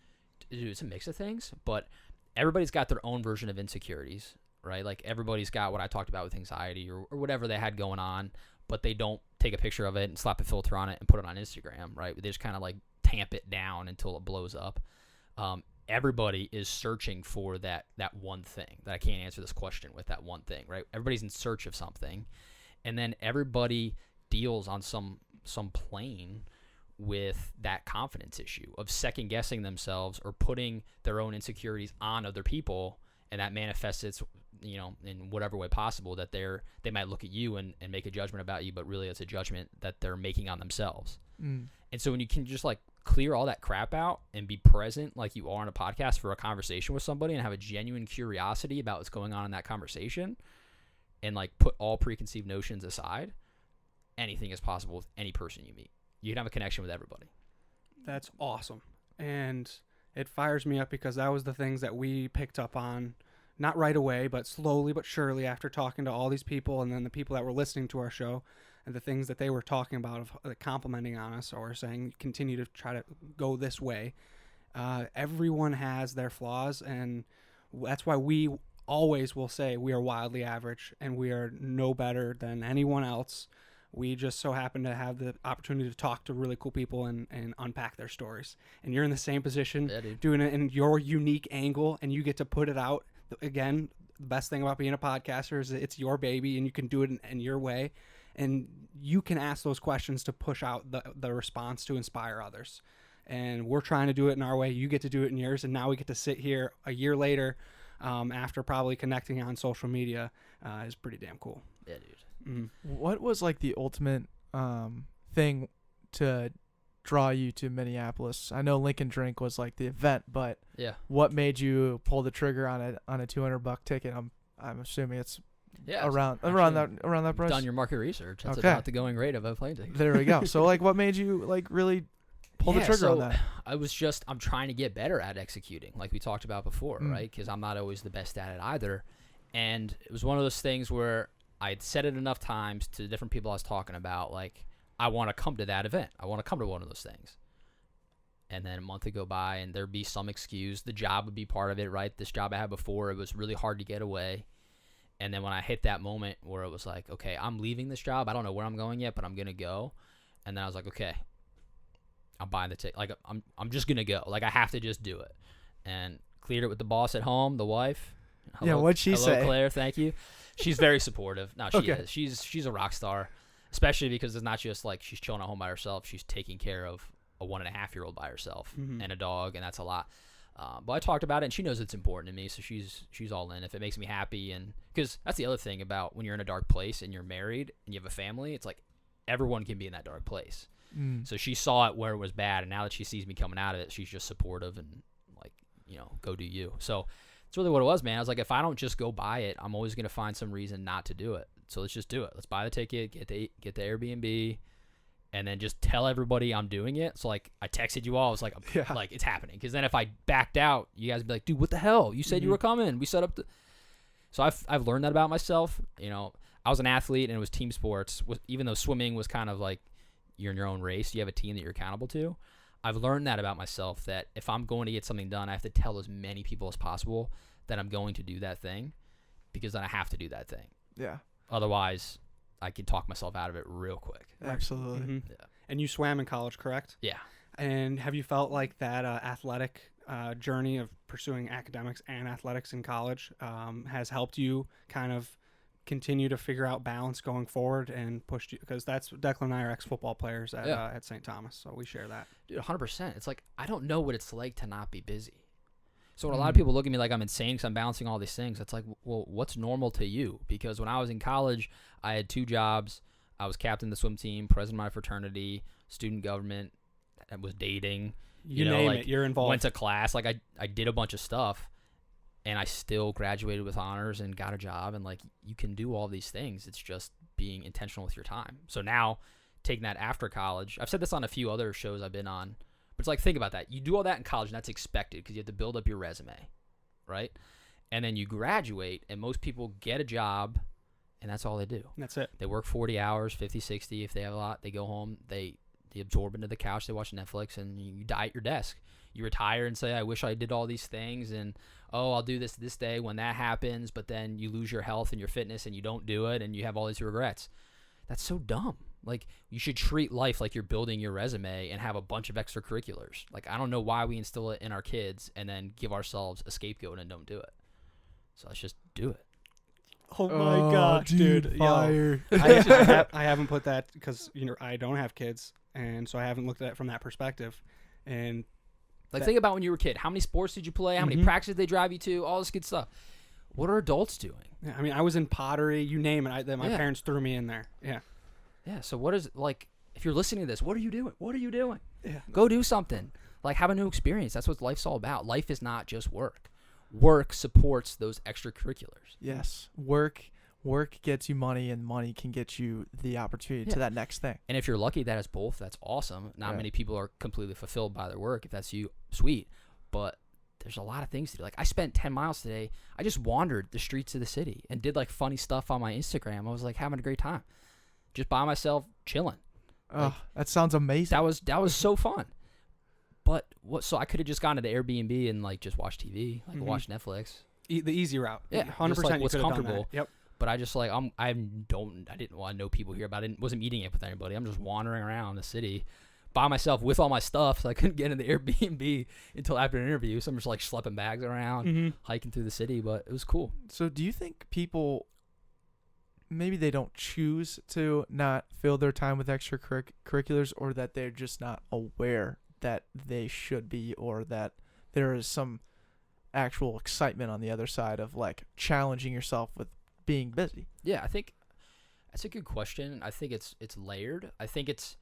Speaker 2: Dude, it's a mix of things, but everybody's got their own version of insecurities. right? Like everybody's got what I talked about with anxiety or whatever they had going on, but they don't take a picture of it and slap a filter on it and put it on Instagram, right? They just kind of like tamp it down until it blows up. Everybody is searching for that one thing. That I can't answer this question with that one thing, right? Everybody's in search of something, and then everybody deals on some plane with that confidence issue of second guessing themselves or putting their own insecurities on other people, and that manifests its, in whatever way possible, that they might look at you and make a judgment about you, but really it's a judgment that they're making on themselves. And so when you can just like clear all that crap out and be present like you are on a podcast for a conversation with somebody and have a genuine curiosity about what's going on in that conversation and like put all preconceived notions aside, anything is possible with any person you meet. You can have a connection with everybody.
Speaker 3: That's awesome. And it fires me up because that was the things that we picked up on, not right away, but slowly but surely after talking to all these people and then the people that were listening to our show and the things that they were talking about, of complimenting on us or saying continue to try to go this way. Everyone has their flaws, and that's why we always will say we are wildly average and we are no better than anyone else. We just so happen to have the opportunity to talk to really cool people and unpack their stories. And you're in the same position, doing it in your unique angle, and you get to put it out. Again, the best thing about being a podcaster is it's your baby, and you can do it in your way. And you can ask those questions to push out the response to inspire others. And we're trying to do it in our way. You get to do it in yours. And now we get to sit here a year later after probably connecting on social media is pretty damn cool.
Speaker 2: Yeah, dude.
Speaker 1: What was like the ultimate thing to draw you to Minneapolis? I know Lincoln Drink was like the event, but
Speaker 2: yeah,
Speaker 1: what made you pull the trigger on a $200 ticket? I'm assuming it's around that price.
Speaker 2: Done your market research. That's
Speaker 1: okay.
Speaker 2: about the going rate of a plane ticket.
Speaker 1: There we go. So like, what made you like really pull the trigger on that?
Speaker 2: I'm trying to get better at executing, like we talked about before, right? Because I'm not always the best at it either. And it was one of those things where I had said it enough times to different people I was talking about, like, I want to come to that event. I want to come to one of those things. And then a month would go by and there'd be some excuse. The job would be part of it, right? This job I had before, it was really hard to get away. And then when I hit that moment where it was like, okay, I'm leaving this job. I don't know where I'm going yet, but I'm going to go. And then I was like, okay, I'm buying the ticket. Like, I'm just going to go. Like, I have to just do it. And cleared it with the boss at home, the wife.
Speaker 1: Hello, what'd she say?
Speaker 2: Hello, Claire. Thank you. She's very supportive. No, she is. She's a rock star, especially because it's not just like she's chilling at home by herself. She's taking care of a 1.5-year-old by herself and a dog, and that's a lot. But I talked about it, and she knows it's important to me, so she's all in. If it makes me happy, and because that's the other thing about when you're in a dark place and you're married and you have a family, it's like everyone can be in that dark place. So she saw it where it was bad, and now that she sees me coming out of it, she's just supportive and like, go do you. So it's really what it was, man. I was like, if I don't just go buy it, I'm always going to find some reason not to do it. So let's just do it. Let's buy the ticket, get the Airbnb, and then just tell everybody I'm doing it. So like I texted you all. I was like, like it's happening. Because then if I backed out, you guys would be like, dude, what the hell? You said you were coming. We set up the. So I've learned that about myself. I was an athlete and it was team sports. Even though swimming was kind of like you're in your own race, you have a team that you're accountable to. I've learned that about myself, that if I'm going to get something done, I have to tell as many people as possible that I'm going to do that thing, because then I have to do that thing.
Speaker 1: Yeah.
Speaker 2: Otherwise, I can talk myself out of it real quick.
Speaker 1: Absolutely.
Speaker 2: Yeah.
Speaker 3: And you swam in college, correct?
Speaker 2: Yeah.
Speaker 3: And have you felt like that athletic journey of pursuing academics and athletics in college has helped you kind of continue to figure out balance going forward and pushed you? Because Declan and I are ex-football players at St. Thomas, so we share that.
Speaker 2: Dude, 100%. It's like, I don't know what it's like to not be busy. So when a lot of people look at me like I'm insane because I'm balancing all these things, it's like, well, what's normal to you? Because when I was in college, I had 2 jobs. I was captain of the swim team, president of my fraternity, student government, and was dating.
Speaker 3: You name it, you're involved.
Speaker 2: Went to class. Like, I did a bunch of stuff, and I still graduated with honors and got a job. And, like, you can do all these things. It's just being intentional with your time. So now, taking that after college, I've said this on a few other shows I've been on, but it's like, think about that. You do all that in college, and that's expected because you have to build up your resume, right? And then you graduate, and most people get a job, and that's all they do.
Speaker 3: That's it.
Speaker 2: They work 40 hours, 50, 60. If they have a lot, they go home. They They absorb into the couch, they watch Netflix, and you die at your desk. You retire and say, I wish I did all these things, and I'll do this day when that happens, but then you lose your health and your fitness and you don't do it and you have all these regrets. That's so dumb. Like, you should treat life like you're building your resume and have a bunch of extracurriculars. Like, I don't know why we instill it in our kids and then give ourselves a scapegoat and don't do it. So let's just do it.
Speaker 3: Oh my gosh, dude!
Speaker 1: Fire.
Speaker 3: Yo, I haven't put that because I don't have kids, and so I haven't looked at it from that perspective. And
Speaker 2: think about when you were a kid. How many sports did you play? How many practices did they drive you to? All this good stuff. What are adults doing?
Speaker 3: Yeah, I mean, I was in pottery. You name it. My parents threw me in there. Yeah.
Speaker 2: Yeah. So what is like? If you're listening to this, what are you doing? What are you doing?
Speaker 3: Yeah.
Speaker 2: Go do something. Like, have a new experience. That's what life's all about. Life is not just work. Work supports those extracurriculars.
Speaker 1: Yes. Work gets you money, and money can get you the opportunity to that next thing.
Speaker 2: And if you're lucky that is both, that's awesome. Not many people are completely fulfilled by their work. If that's you, sweet. But there's a lot of things to do. Like, I spent 10 miles today. I just wandered the streets of the city and did like funny stuff on my Instagram. I was like having a great time. Just by myself, chilling.
Speaker 1: Oh, that sounds amazing.
Speaker 2: That was so fun. But so I could have just gone to the Airbnb and like just watch TV, like watch Netflix.
Speaker 3: The easy route.
Speaker 2: Yeah,
Speaker 3: 100%.
Speaker 2: just like what's comfortable.
Speaker 3: Yep.
Speaker 2: But I just like I didn't want to know people here, but I wasn't meeting up with anybody. I'm just wandering around the city by myself with all my stuff, so I couldn't get in the Airbnb until after an interview. So I'm just like schlepping bags around, hiking through the city, but it was cool.
Speaker 1: So do you think people, maybe they don't choose to not fill their time with extracurriculars, or that they're just not aware that they should be, or that there is some actual excitement on the other side of like challenging yourself with being busy?
Speaker 2: Yeah, I think that's a good question. I think it's layered. I think it's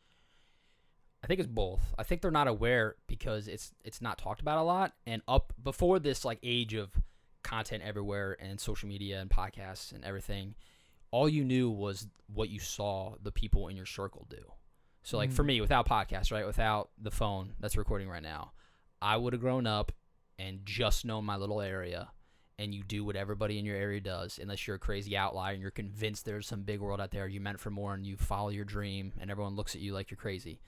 Speaker 2: both. I think they're not aware because it's not talked about a lot. And up before this like age of content everywhere and social media and podcasts and everything, all you knew was what you saw the people in your circle do. So like for me, without podcasts, right, without the phone that's recording right now, I would have grown up and just known my little area. And you do what everybody in your area does, unless you're a crazy outlier and you're convinced there's some big world out there you meant for more, and you follow your dream and everyone looks at you like you're crazy.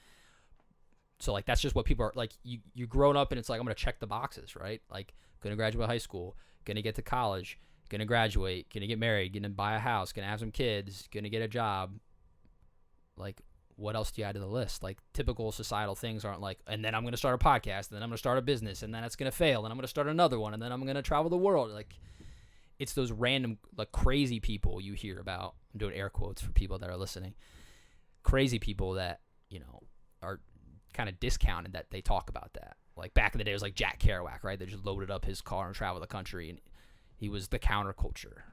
Speaker 2: So like that's just what people are like. You grown up and it's like, I'm gonna check the boxes, right? Like, gonna graduate high school, gonna get to college, gonna graduate, gonna get married, gonna buy a house, gonna have some kids, gonna get a job. Like, what else do you add to the list? Like, typical societal things aren't like, and then I'm going to start a podcast, and then I'm going to start a business, and then it's going to fail, and I'm going to start another one, and then I'm going to travel the world. Like, it's those random, like, crazy people you hear about. I'm doing air quotes for people that are listening. Crazy people that, are kind of discounted that they talk about that. Like, back in the day, it was like Jack Kerouac, right? They just loaded up his car and traveled the country, and he was the counterculture.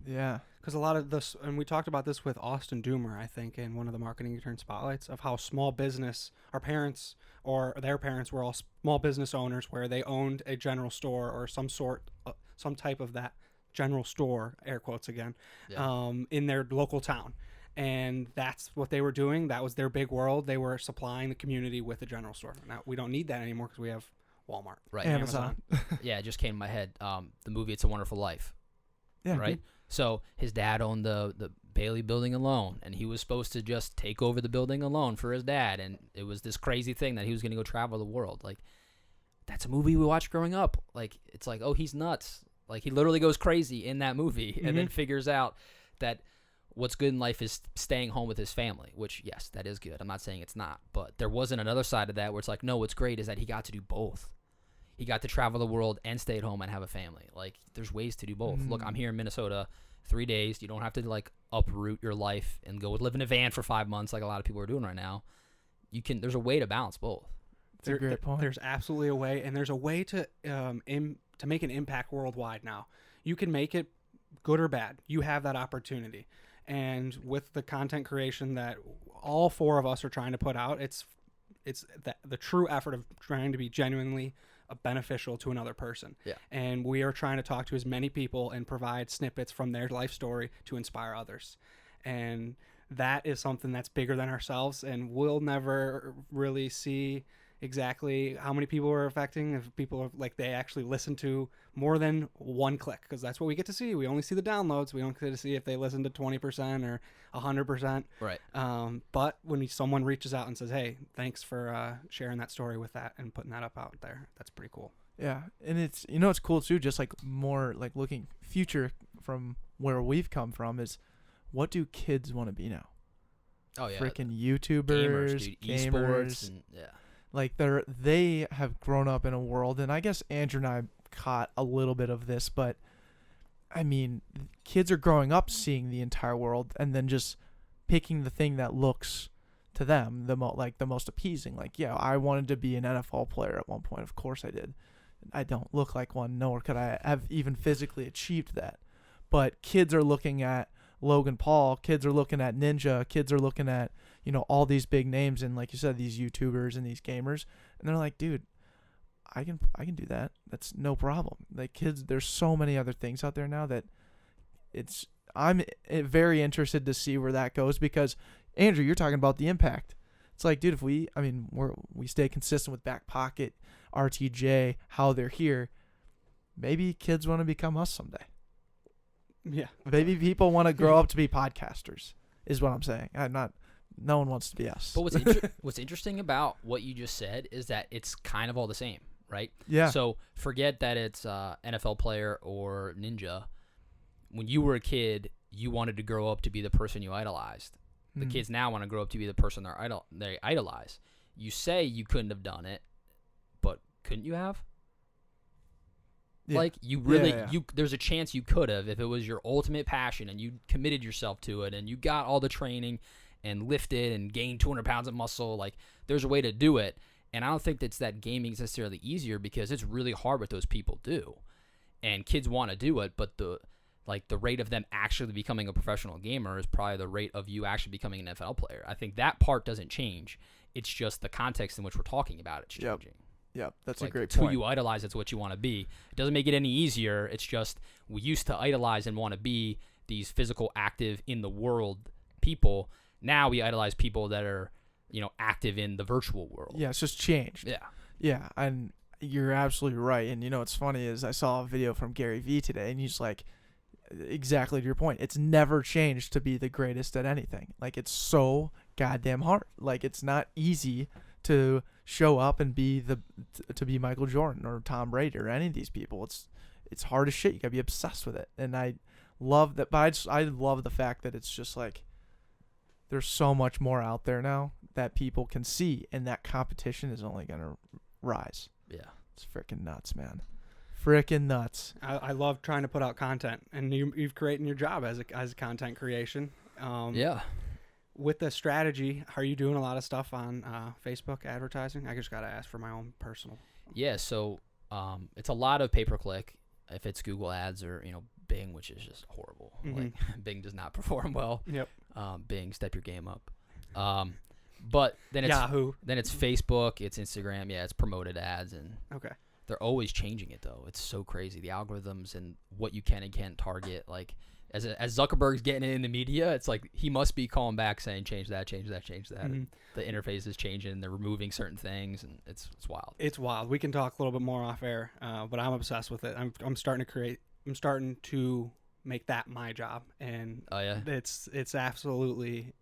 Speaker 1: Yeah.
Speaker 3: Because a lot of this, and we talked about this with Austin Doomer, I think, in one of the Marketing Intern Spotlights, of how small business, our parents or their parents were all small business owners where they owned a general store or some type of that general store, air quotes again, in their local town. And that's what they were doing. That was their big world. They were supplying the community with a general store. Now, we don't need that anymore because we have Walmart.
Speaker 2: Right.
Speaker 1: Amazon.
Speaker 2: Yeah, it just came to my head. The movie It's a Wonderful Life.
Speaker 1: Yeah.
Speaker 2: Right? So his dad owned the Bailey building alone, and he was supposed to just take over the building alone for his dad, and it was this crazy thing that he was going to go travel the world. Like, that's a movie we watched growing up. Like, it's like, oh, he's nuts. Like, he literally goes crazy in that movie and then figures out that what's good in life is staying home with his family, which, yes, that is good. I'm not saying it's not, but there wasn't another side of that where it's like, no, what's great is that he got to do both. He got to travel the world and stay at home and have a family. Like, there's ways to do both. Look, I'm here in Minnesota 3 days. You don't have to like uproot your life and go live in a van for 5 months like a lot of people are doing right now. There's a way to balance both.
Speaker 1: That's a great point.
Speaker 3: There's absolutely a way, and there's a way to make an impact worldwide now. You can make it good or bad. You have that opportunity. And with the content creation that all four of us are trying to put out, it's the true effort of trying to be genuinely beneficial to another person.
Speaker 2: Yeah.
Speaker 3: And we are trying to talk to as many people and provide snippets from their life story to inspire others. And that is something that's bigger than ourselves, and we'll never really see exactly how many people we're affecting. If people are, like, they actually listen to more than one click, because that's what we get to see. We only see the downloads. We don't get to see if they listen to 20% or 100%.
Speaker 2: Right.
Speaker 3: But when someone reaches out and says, "Hey, thanks for sharing that story with that and putting that up out there," that's pretty cool.
Speaker 1: Yeah, and it's it's cool too. Just like more like looking future from where we've come from is, what do kids want to be now?
Speaker 2: Oh yeah,
Speaker 1: freaking YouTubers,
Speaker 2: dude.
Speaker 1: gamers.
Speaker 2: Esports, and
Speaker 1: Like they have grown up in a world, and I guess Andrew and I caught a little bit of this, but I mean, kids are growing up seeing the entire world and then just picking the thing that looks to them the most appeasing. Like, yeah, I wanted to be an NFL player at one point. Of course I did. I don't look like one, nor could I have even physically achieved that. But kids are looking at Logan Paul, kids are looking at Ninja, kids are looking at, all these big names, and like you said, these YouTubers and these gamers, and they're like, dude, I can do that. That's no problem. Like, kids, there's so many other things out there now that I'm very interested to see where that goes, because Andrew, you're talking about the impact. It's like, dude, if we stay consistent with Backpocket, RTJ, how they're here, maybe kids want to become us someday.
Speaker 3: Yeah.
Speaker 1: Maybe people want to grow up to be podcasters, is what I'm saying. No one wants to be us.
Speaker 2: But what's interesting about what you just said is that it's kind of all the same, right?
Speaker 1: Yeah.
Speaker 2: So forget that it's NFL player or ninja. When you were a kid, you wanted to grow up to be the person you idolized. The kids now want to grow up to be the person they idolize. You say you couldn't have done it, but couldn't you have?
Speaker 1: Yeah.
Speaker 2: Like, you really, there's a chance you could have if it was your ultimate passion and you committed yourself to it and you got all the training and lifted and gained 200 pounds of muscle. Like, there's a way to do it. And I don't think that gaming is necessarily easier, because it's really hard what those people do. And kids want to do it, but the rate of them actually becoming a professional gamer is probably the rate of you actually becoming an NFL player. I think that part doesn't change. It's just the context in which we're talking about it's changing.
Speaker 1: Yep, that's
Speaker 2: like,
Speaker 1: a great
Speaker 2: it's
Speaker 1: point.
Speaker 2: who you idolize, it's what you want to be. It doesn't make it any easier. It's just we used to idolize and want to be these physical, active, in the world people. Now we idolize people that are, active in the virtual world.
Speaker 1: Yeah, it's just changed.
Speaker 2: Yeah.
Speaker 1: Yeah, and you're absolutely right. And what's funny is I saw a video from Gary Vee today, and he's like, exactly to your point, it's never changed to be the greatest at anything. Like, it's so goddamn hard. Like, it's not easy to show up and be to be Michael Jordan or Tom Brady or any of these people. It's hard as shit. You gotta be obsessed with it. And I love that, but I love the fact that it's just like there's so much more out there now that people can see, and that competition is only gonna rise.
Speaker 2: Yeah.
Speaker 1: It's freaking nuts, man. Freaking nuts.
Speaker 3: I love trying to put out content, and you've created your job as a content creation.
Speaker 2: Yeah.
Speaker 3: With the strategy, are you doing a lot of stuff on Facebook advertising? I just got to ask for my own personal.
Speaker 2: Yeah, so it's a lot of pay-per-click if it's Google Ads or, Bing, which is just horrible.
Speaker 3: Mm-hmm.
Speaker 2: Like, Bing does not perform well.
Speaker 3: Yep.
Speaker 2: Bing, step your game up. But then it's
Speaker 3: Yahoo.
Speaker 2: Then it's Facebook, it's Instagram. Yeah, it's promoted ads, and
Speaker 3: Okay.
Speaker 2: they're always changing it, though. It's so crazy, the algorithms and what you can and can't target. Like, as Zuckerberg's getting it in the media, it's like he must be calling back saying change that, change that, change that.
Speaker 3: Mm-hmm.
Speaker 2: The interface is changing, they're removing certain things, and it's wild.
Speaker 3: It's wild. We can talk a little bit more off air, but I'm obsessed with it. I'm starting to make that my job, and
Speaker 2: Oh yeah,
Speaker 3: it's absolutely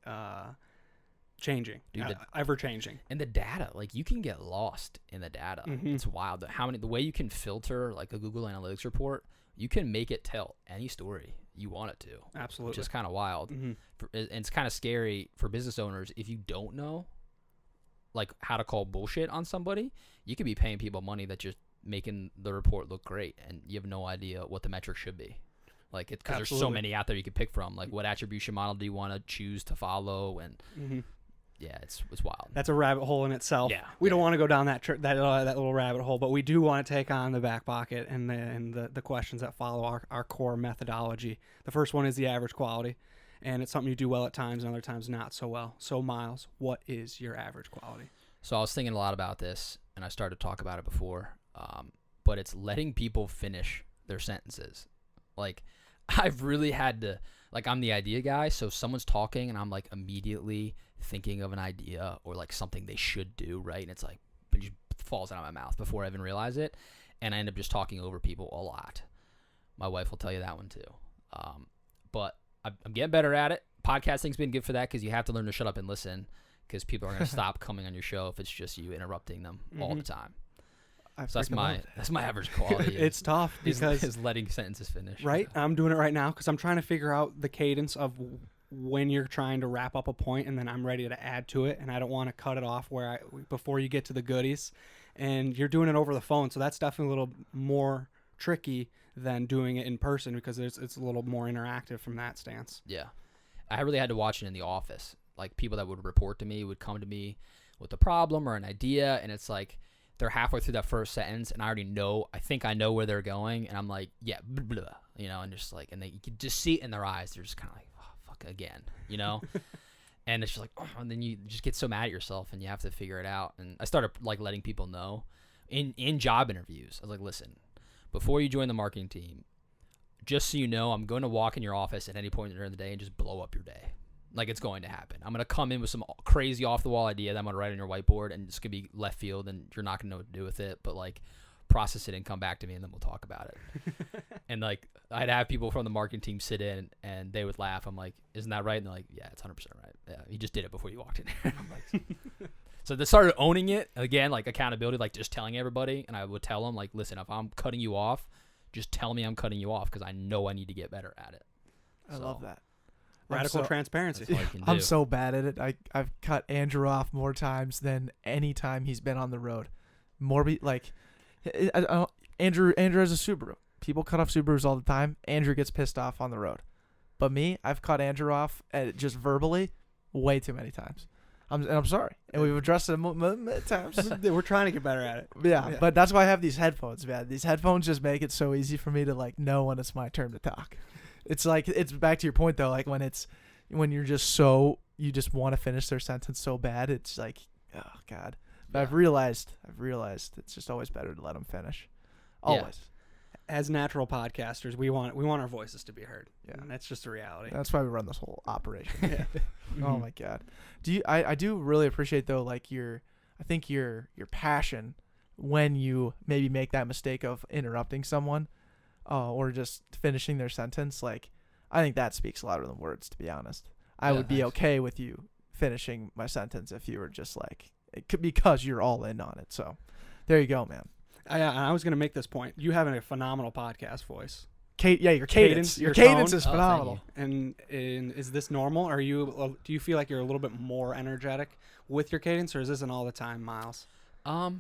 Speaker 3: changing,
Speaker 2: Dude,
Speaker 3: ever changing.
Speaker 2: and the data, like, you can get lost in the data.
Speaker 3: Mhm.
Speaker 2: It's wild the way you can filter like a Google Analytics report. You can make it tell any story you want it to,
Speaker 3: Absolutely.
Speaker 2: which is kind of wild.
Speaker 3: Mm-hmm.
Speaker 2: And it's kind of scary for business owners if you don't know, like, how to call bullshit on somebody. You could be paying people money that just making the report look great, and you have no idea what the metrics should be. Like, because there's so
Speaker 3: Absolutely.
Speaker 2: many out there you could pick from. Like, what attribution model do you want to choose to follow? And
Speaker 3: Mm-hmm.
Speaker 2: yeah, it's wild.
Speaker 3: That's a rabbit hole in itself.
Speaker 2: Yeah,
Speaker 3: We don't want to go down that little rabbit hole, but we do want to take on the Backpocket and the questions that follow our core methodology. The first one is the average quality, and it's something you do well at times and other times not so well. So, Myles, what is your average quality?
Speaker 2: So I was thinking a lot about this, and I started to talk about it before, but it's letting people finish their sentences. Like, I've really had to, like, I'm the idea guy, so if someone's talking and I'm, like, immediately thinking of an idea or, like, something they should do, right? And it's like, it just falls out of my mouth before I even realize it, and I end up just talking over people a lot. My wife will tell you that one too. But I'm getting better at it. Podcasting's been good for that because you have to learn to shut up and listen because people are going to stop coming on your show if it's just you interrupting them all the time. So that's my average quality.
Speaker 3: It's tough because
Speaker 2: is letting sentences finish.
Speaker 3: Right, I'm doing it right now because I'm trying to figure out the cadence of when you're trying to wrap up a point, and then I'm ready to add to it, and I don't want to cut it off before you get to the goodies. And you're doing it over the phone, so that's definitely a little more tricky than doing it in person because it's a little more interactive from that stance.
Speaker 2: Yeah, I really had to watch it in the office. Like people that would report to me would come to me with a problem or an idea, and it's like they're halfway through that first sentence, and I think I know where they're going, and I'm like, yeah, blah, blah, blah, and just like, and you can just see it in their eyes. They're just kind of like, oh, fuck again, and it's just like, oh, and then you just get so mad at yourself, and you have to figure it out. And I started like letting people know in job interviews. I was like, listen, before you join the marketing team, just so you know, I'm going to walk in your office at any point during the day and just blow up your day. Like it's going to happen. I'm going to come in with some crazy off-the-wall idea that I'm going to write on your whiteboard, and it's going to be left field, and you're not going to know what to do with it. But like, process it and come back to me, and then we'll talk about it. And like, I'd have people from the marketing team sit in, and they would laugh. I'm like, "Isn't that right?" And they're like, "Yeah, it's 100% right. Yeah, you just did it before you walked in." I'm like, so they started owning it again, like accountability, like just telling everybody. And I would tell them, like, "Listen, if I'm cutting you off, just tell me I'm cutting you off because I know I need to get better at it."
Speaker 1: I love that.
Speaker 3: Radical transparency.
Speaker 1: I'm so bad at it. I've cut Andrew off more times than any time he's been on the road. Andrew has a Subaru. People cut off Subarus all the time. Andrew gets pissed off on the road. But me, I've cut Andrew off just verbally way too many times. I'm sorry. And we've addressed it many times.
Speaker 3: We're trying to get better at it.
Speaker 1: Yeah, but that's why I have these headphones, man. These headphones just make it so easy for me to like know when it's my turn to talk. It's like, it's back to your point though, like when you're just you just want to finish their sentence so bad, it's like, oh God. But yeah. I've realized it's just always better to let them finish. Always.
Speaker 3: Yeah. As natural podcasters, we want our voices to be heard.
Speaker 1: Yeah.
Speaker 3: And that's just a reality.
Speaker 1: That's why we run this whole operation.
Speaker 3: Yeah.
Speaker 1: Oh my God. I do really appreciate though, like your passion when you maybe make that mistake of interrupting someone. Or just finishing their sentence, like I think that speaks louder than words. To be honest, I would be okay with you finishing my sentence if you were just like because you're all in on it. So there you go, man.
Speaker 3: I was gonna make this point. You have a phenomenal podcast voice.
Speaker 1: Your cadence is phenomenal.
Speaker 3: And is this normal? Do you feel like you're a little bit more energetic with your cadence, or is this an all the time, Myles?
Speaker 2: I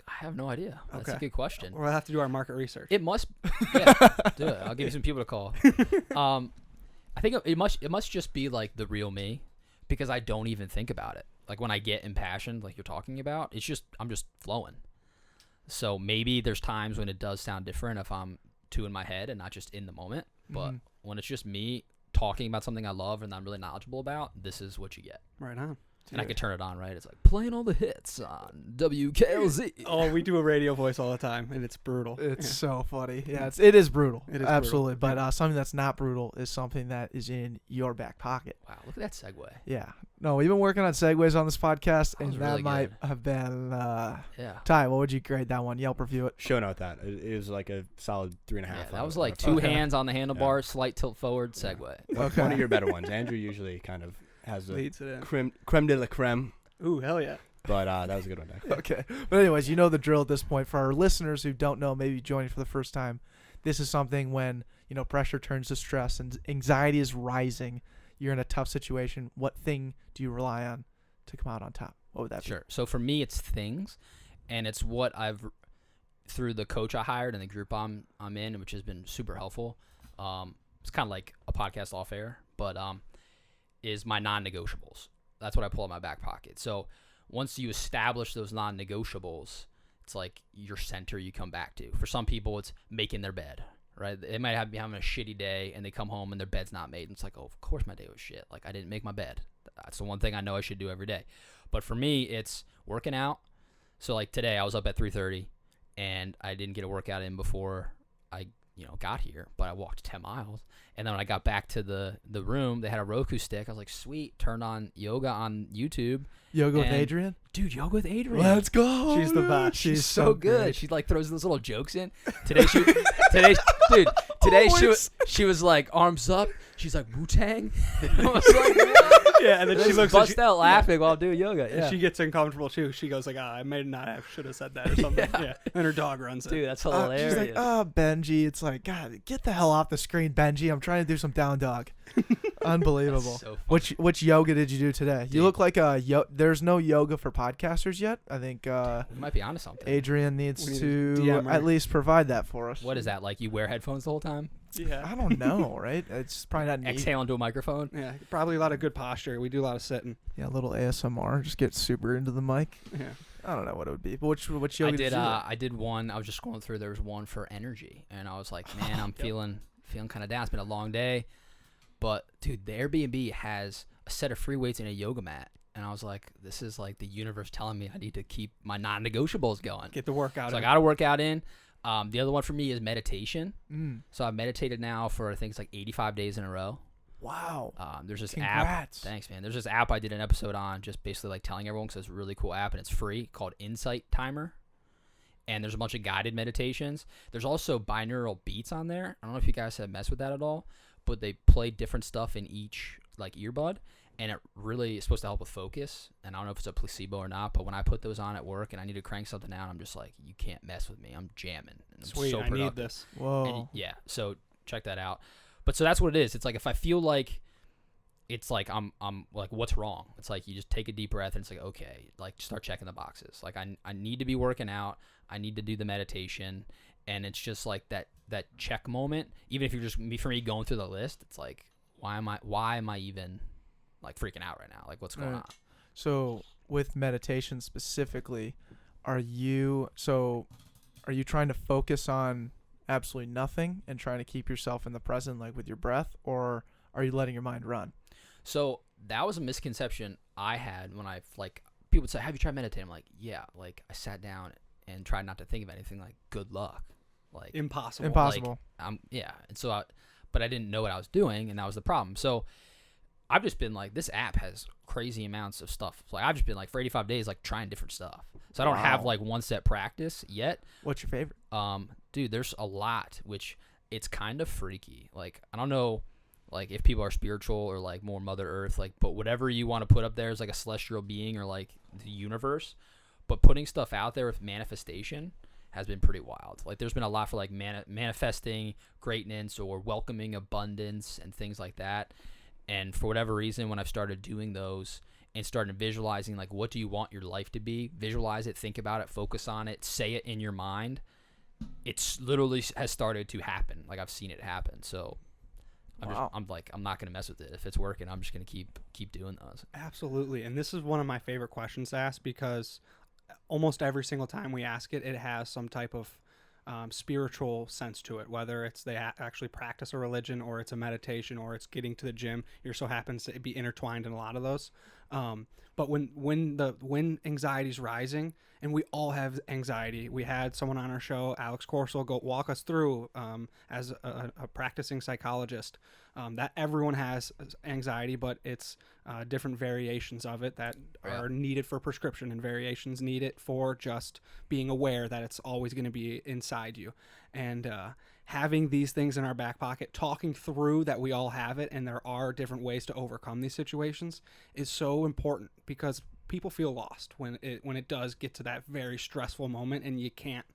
Speaker 2: have no idea. That's a good question.
Speaker 3: We'll have to do our market research.
Speaker 2: It must. Yeah, do it. I'll give you some people to call. I think it must just be like the real me, because I don't even think about it. Like when I get impassioned, like you're talking about, I'm just flowing. So maybe there's times when it does sound different if I'm too in my head and not just in the moment. But when it's just me talking about something I love and I'm really knowledgeable about, this is what you get.
Speaker 3: Right on.
Speaker 2: And I can turn it on, right? It's like playing all the hits on WKLZ.
Speaker 3: Oh, we do a radio voice all the time, and it's brutal.
Speaker 1: It's so funny. Yeah, it is brutal.
Speaker 3: It is
Speaker 1: absolutely.
Speaker 3: Brutal.
Speaker 1: But something that's not brutal is something that is in your back pocket.
Speaker 2: Wow, look at that segue.
Speaker 1: Yeah. No, we've been working on segues on this podcast, and that
Speaker 2: really
Speaker 1: might
Speaker 2: good.
Speaker 1: have been.
Speaker 2: Yeah.
Speaker 1: Ty, what would you grade that one? Yelp review it.
Speaker 4: Show note that. It was like a solid 3.5.
Speaker 2: Yeah, that was like two hands on the handlebar, slight tilt forward, segue.
Speaker 1: Okay.
Speaker 4: One of your better ones. Andrew usually kind of has the
Speaker 3: Leads it in.
Speaker 4: creme de la creme.
Speaker 3: Ooh, hell yeah.
Speaker 4: But that was a good one.
Speaker 1: Okay. But anyways, you know the drill at this point. For our listeners who don't know, maybe joining for the first time, this is something when, pressure turns to stress and anxiety is rising. You're in a tough situation. What thing do you rely on to come out on top? What would that be?
Speaker 2: Sure. So for me, it's things, and it's what I've, through the coach I hired and the group I'm in, which has been super helpful. It's kind of like a podcast off air, but is my non-negotiables. That's what I pull out of my back pocket. So once you establish those non-negotiables, it's like your center you come back to. For some people, it's making their bed, right? They might be having a shitty day, and they come home, and their bed's not made. And it's like, oh, of course my day was shit. Like, I didn't make my bed. That's the one thing I know I should do every day. But for me, it's working out. So, like, today I was up at 3:30, and I didn't get a workout in before I got here, but I walked 10 miles. And then when I got back to the room, they had a Roku stick. I was like, sweet, turned on yoga on YouTube.
Speaker 1: Yoga with Adrian?
Speaker 2: Dude, yoga with Adrian.
Speaker 1: Let's go.
Speaker 3: She's the best.
Speaker 2: She's so good.
Speaker 1: great.
Speaker 2: She like throws those little jokes in. Today she was like arms up. She's like Wu-Tang. I was like, what?
Speaker 3: Yeah, and then she looks
Speaker 2: bust out laughing while doing yoga.
Speaker 3: and
Speaker 2: Yeah.
Speaker 3: she gets uncomfortable too. She goes like, I may not have should have said that or something. Yeah. And her dog runs
Speaker 2: Dude,
Speaker 3: in.
Speaker 2: that's hilarious.
Speaker 1: She's like, Benji. It's like, God, get the hell off the screen, Benji. I'm trying to do some down dog. Unbelievable.
Speaker 2: So funny.
Speaker 1: Which yoga did you do today?
Speaker 2: Dude.
Speaker 1: You look like there's no yoga for podcasters yet. I think
Speaker 2: We might be onto something.
Speaker 1: Adrian needs
Speaker 3: We need
Speaker 1: to
Speaker 3: to DM her.
Speaker 1: at least provide that for us.
Speaker 2: What is that? Like you wear headphones the whole time?
Speaker 3: Yeah.
Speaker 1: I don't know, right? It's probably not neat.
Speaker 2: Exhale into a microphone?
Speaker 3: Yeah. Probably a lot of good posture. We do a lot of sitting.
Speaker 1: Yeah, a little ASMR. Just get super into the mic.
Speaker 3: Yeah.
Speaker 1: I don't know what it would be. But which yoga did you do?
Speaker 2: I did one. I was just scrolling through. There was one for energy, and I was like, man, I'm feeling kind of down. It's been a long day, but dude, the Airbnb has a set of free weights and a yoga mat, and I was like, this is like the universe telling me I need to keep my non-negotiables going.
Speaker 3: Get the workout
Speaker 2: So I
Speaker 3: in.
Speaker 2: got to work out in. The other one for me is meditation.
Speaker 1: Mm.
Speaker 2: So I've meditated now for I think it's like 85 days in a row.
Speaker 1: Wow.
Speaker 2: There's this app.
Speaker 1: Congrats.
Speaker 2: Thanks, man. There's this app I did an episode on, just basically like telling everyone because it's a really cool app and it's free called Insight Timer. And there's a bunch of guided meditations. There's also binaural beats on there. I don't know if you guys have messed with that at all, but they play different stuff in each like earbud, and it really is supposed to help with focus. And I don't know if it's a placebo or not, but when I put those on at work and I need to crank something out, I'm just like, you can't mess with me. I'm jamming. And I'm
Speaker 3: Sweet.
Speaker 2: so
Speaker 3: I need
Speaker 2: productive.
Speaker 3: this.
Speaker 1: Whoa.
Speaker 2: And yeah, so check that out. But so that's what it is. It's like if I feel like it's like I'm like, what's wrong? It's like you just take a deep breath and it's like, okay, like start checking the boxes. Like I need to be working out. I need to do the meditation. And it's just like that check moment. Even if you're just for me going through the list, it's like, why am I even like freaking out right now? Like what's going
Speaker 1: Right.
Speaker 2: on?
Speaker 1: So with meditation specifically, are you trying to focus on absolutely nothing and trying to keep yourself in the present, like with your breath, or are you letting your mind run?
Speaker 2: So that was a misconception I had when people would say, have you tried meditating? I'm like, yeah. Like I sat down and tried not to think of anything. Like good luck. Like
Speaker 3: Impossible.
Speaker 1: Impossible.
Speaker 2: yeah. And so but I didn't know what I was doing, and that was the problem. So I've just been like, this app has crazy amounts of stuff. Like I've just been like for 85 days, like trying different stuff. So I don't have
Speaker 1: Wow.
Speaker 2: like one set practice yet.
Speaker 1: What's your favorite?
Speaker 2: Dude, there's a lot, which it's kind of freaky. Like I don't know, like if people are spiritual or like more Mother Earth, like, but whatever you want to put up there is like a celestial being or like the universe. But putting stuff out there with manifestation has been pretty wild. Like there's been a lot for like manifesting greatness or welcoming abundance and things like that. And for whatever reason, when I've started doing those and started visualizing, like, what do you want your life to be? Visualize it, think about it, focus on it, say it in your mind. It's literally has started to happen. Like I've seen it happen. So
Speaker 1: Wow.
Speaker 2: I'm not going to mess with it. If it's working, I'm just going to keep doing those.
Speaker 3: Absolutely. And this is one of my favorite questions to ask because almost every single time we ask it, it has some type of spiritual sense to it, whether it's they actually practice a religion or it's a meditation or it's getting to the gym. You're so happens to be intertwined in a lot of those. But when anxiety's rising, and we all have anxiety. We had someone on our show, Alex Corso, go walk us through as a practicing psychologist that everyone has anxiety, but it's different variations of it that are needed for prescription and variations needed for just being aware that it's always going to be inside you. And having these things in our back pocket, talking through that we all have it and there are different ways to overcome these situations is so important because people feel lost when it does get to that very stressful moment and you can't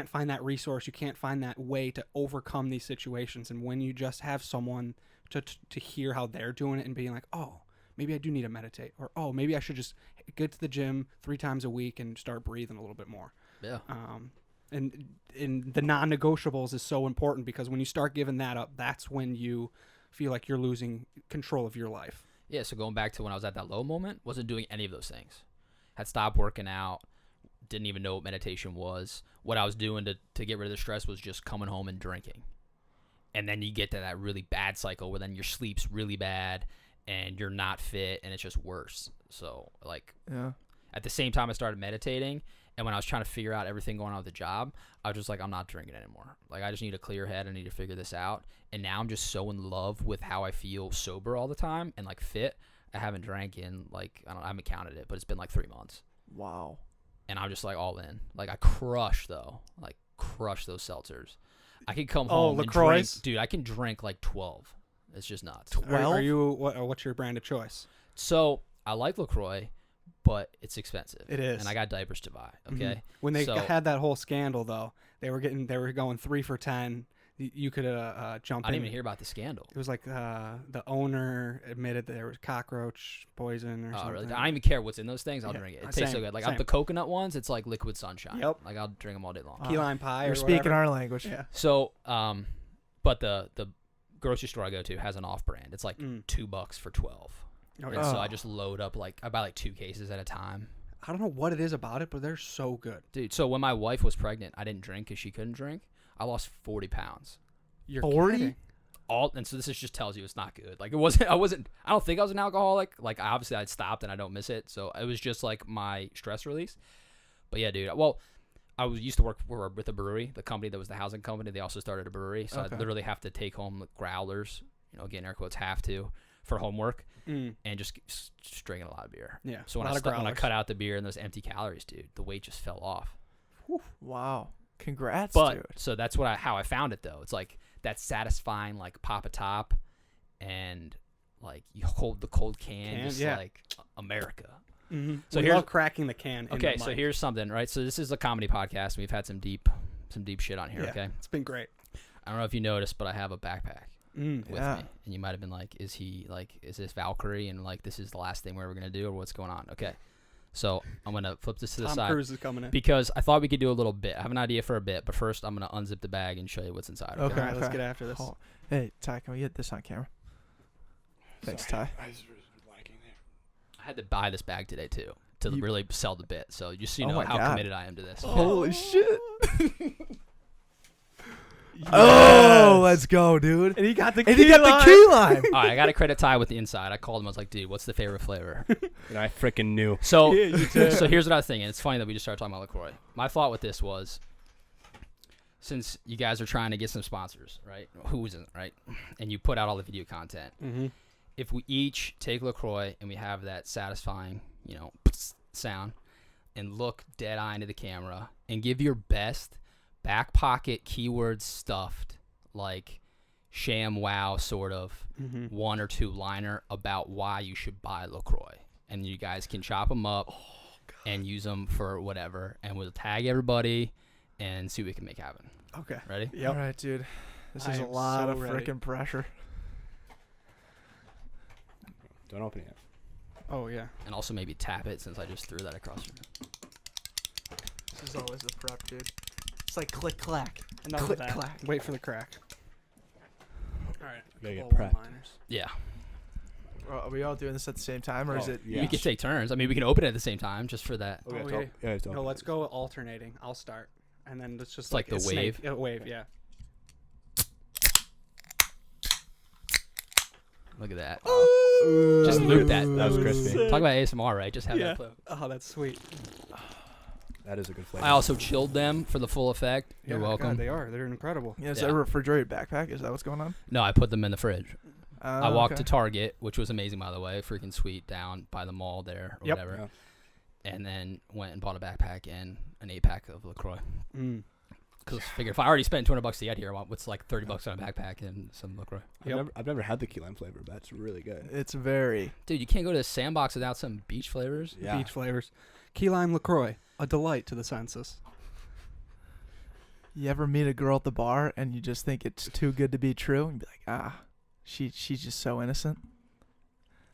Speaker 3: find that resource, you can't find that way to overcome these situations. And when you just have someone to hear how they're doing it and being like, oh, maybe I do need to meditate, or oh, maybe I should just get to the gym 3 times a week and start breathing a little bit more.
Speaker 2: Yeah.
Speaker 3: And the non-negotiables is so important because when you start giving that up, that's when you feel like you're losing control of your life.
Speaker 2: Yeah, so going back to when I was at that low moment, wasn't doing any of those things. Had stopped working out, didn't even know what meditation was. What I was doing to get rid of the stress was just coming home and drinking. And then you get to that really bad cycle where then your sleep's really bad and you're not fit and it's just worse. So, like,
Speaker 1: Yeah.
Speaker 2: at the same time I started meditating And when I was trying to figure out everything going on with the job, I was just like, I'm not drinking anymore. Like, I just need a clear head. I need to figure this out. And now I'm just so in love with how I feel sober all the time and, like, fit. I haven't drank in, like, I haven't counted it, but it's been, like, 3 months.
Speaker 1: Wow.
Speaker 2: And I'm just, like, all in. Like, I crush, though. Like, crush those seltzers. I could come home and drink. Dude, I can drink, like, 12. It's just nuts.
Speaker 1: 12?
Speaker 3: Are you, what's your brand of choice?
Speaker 2: So, I like LaCroix, but it's expensive.
Speaker 3: It is.
Speaker 2: And I got diapers to buy, okay?
Speaker 3: Mm-hmm. When they had that whole scandal, though, they were going 3 for $10. You could jump in.
Speaker 2: I didn't even hear about the scandal.
Speaker 3: It was like the owner admitted that there was cockroach poison or something.
Speaker 2: Really? I don't even care what's in those things. I'll drink it. It tastes so good. Like
Speaker 3: same.
Speaker 2: The coconut ones, it's like liquid sunshine.
Speaker 3: Yep.
Speaker 2: Like I'll drink them all day long.
Speaker 3: Key lime pie.
Speaker 1: You're speaking our language.
Speaker 3: Yeah.
Speaker 2: So, but the grocery store I go to has an off-brand. It's like $2 for 12.
Speaker 3: Okay.
Speaker 2: And so I just load up I buy like 2 cases at a time.
Speaker 3: I don't know what it is about it, but they're so good.
Speaker 2: Dude, so when my wife was pregnant, I didn't drink because she couldn't drink. I lost 40 pounds.
Speaker 3: You're
Speaker 1: 40?
Speaker 3: kidding.
Speaker 2: And so this just tells you it's not good. Like I don't think I was an alcoholic. Like obviously I'd stopped and I don't miss it. So it was just like my stress release. But yeah, dude. Well, I used to work with a brewery, the company that was the housing company. They also started a brewery. So I literally have to take home the growlers, again, air quotes, have to, for homework and just drinking a lot of beer.
Speaker 3: Yeah.
Speaker 2: So when I cut out the beer and those empty calories, dude, the weight just fell off.
Speaker 1: Whew. Wow. Congrats,
Speaker 2: But,
Speaker 1: dude.
Speaker 2: so that's how I found it though. It's like that satisfying, like pop a top and like you hold the cold can just like America.
Speaker 3: Mm-hmm.
Speaker 2: So
Speaker 3: we love cracking the can.
Speaker 2: Okay, so here's something, right? So this is a comedy podcast. And we've had some deep shit on here.
Speaker 3: Yeah,
Speaker 2: okay,
Speaker 3: it's been great.
Speaker 2: I don't know if you noticed, but I have a backpack with me, and you might have been like, "Is this Valkyrie?" And like, this is the last thing we're ever gonna do, or what's going on? Okay, so I'm gonna flip this to the side.
Speaker 3: Tom Cruise is coming in
Speaker 2: because I thought we could do a little bit. I have an idea for a bit, but first I'm gonna unzip the bag and show you what's inside.
Speaker 3: Okay, all right, let's get after this.
Speaker 1: Oh. Hey, Ty, can we get this on camera? Thanks, Ty.
Speaker 2: I had to buy this bag today too to really sell the bit. So just so you know how committed I am to this.
Speaker 1: Holy shit! Oh, let's go, dude!
Speaker 3: And he got the
Speaker 1: key lime.
Speaker 2: All right, I got to credit Ty with the inside. I called him. I was like, "Dude, what's the favorite flavor?"
Speaker 4: And I freaking knew.
Speaker 2: So, so here's what I was thinking. It's funny that we just started talking about LaCroix. My thought with this was, since you guys are trying to get some sponsors, right? Who isn't, right? And you put out all the video content.
Speaker 3: Mm-hmm.
Speaker 2: If we each take LaCroix and we have that satisfying, sound, and look dead eye into the camera and give your best back pocket keyword stuffed, like sham wow sort of 1 or 2 liner about why you should buy LaCroix, and you guys can chop them up and use them for whatever, and we'll tag everybody and see what we can make happen.
Speaker 3: Okay.
Speaker 2: Ready?
Speaker 3: Yep.
Speaker 1: All right, dude. This is a lot of freaking pressure.
Speaker 4: Don't open it yet.
Speaker 3: Oh, yeah.
Speaker 2: And also maybe tap it since I just threw that across your room.
Speaker 1: This is always the prep, dude. It's like click clack.
Speaker 3: Enough
Speaker 1: click
Speaker 3: of that.
Speaker 1: clack.
Speaker 3: Wait for the crack. All right.
Speaker 4: Gotta get prepped.
Speaker 2: Yeah.
Speaker 1: Are we all doing this at the same time, or is it?
Speaker 2: We could take turns. I mean, we can open it at the same time just for that.
Speaker 4: Okay,
Speaker 3: No, let's go alternating. I'll start, and then let's just
Speaker 2: it's like the wave.
Speaker 3: Wave, yeah.
Speaker 2: Look at that. Just loop that.
Speaker 4: That was crispy.
Speaker 2: Talk about ASMR, right? Just have that play.
Speaker 3: Oh, that's sweet.
Speaker 4: That is a good flavor.
Speaker 2: I also chilled them for the full effect. You're
Speaker 3: Yeah,
Speaker 2: welcome.
Speaker 3: God, they are. They're incredible.
Speaker 1: Yeah, is that a refrigerated backpack? Is that what's going on?
Speaker 2: No, I put them in the fridge. I walked
Speaker 1: okay.
Speaker 2: to Target, which was amazing, by the way. Freaking sweet, down by the mall there or whatever.
Speaker 4: Yeah.
Speaker 2: And then went and bought a backpack and an 8-pack of LaCroix.
Speaker 3: Mm.
Speaker 2: Because I figured if I already spent $200 to get here, what's like $30 on a backpack and some LaCroix?
Speaker 4: I've never had the key lime flavor, but that's really good.
Speaker 1: It's very.
Speaker 2: Dude, you can't go to the sandbox without some beach flavors.
Speaker 4: Yeah.
Speaker 3: Beach flavors. Key lime LaCroix, a delight to the senses.
Speaker 1: You ever meet a girl at the bar and you just think it's too good to be true, and be like, she's just so innocent.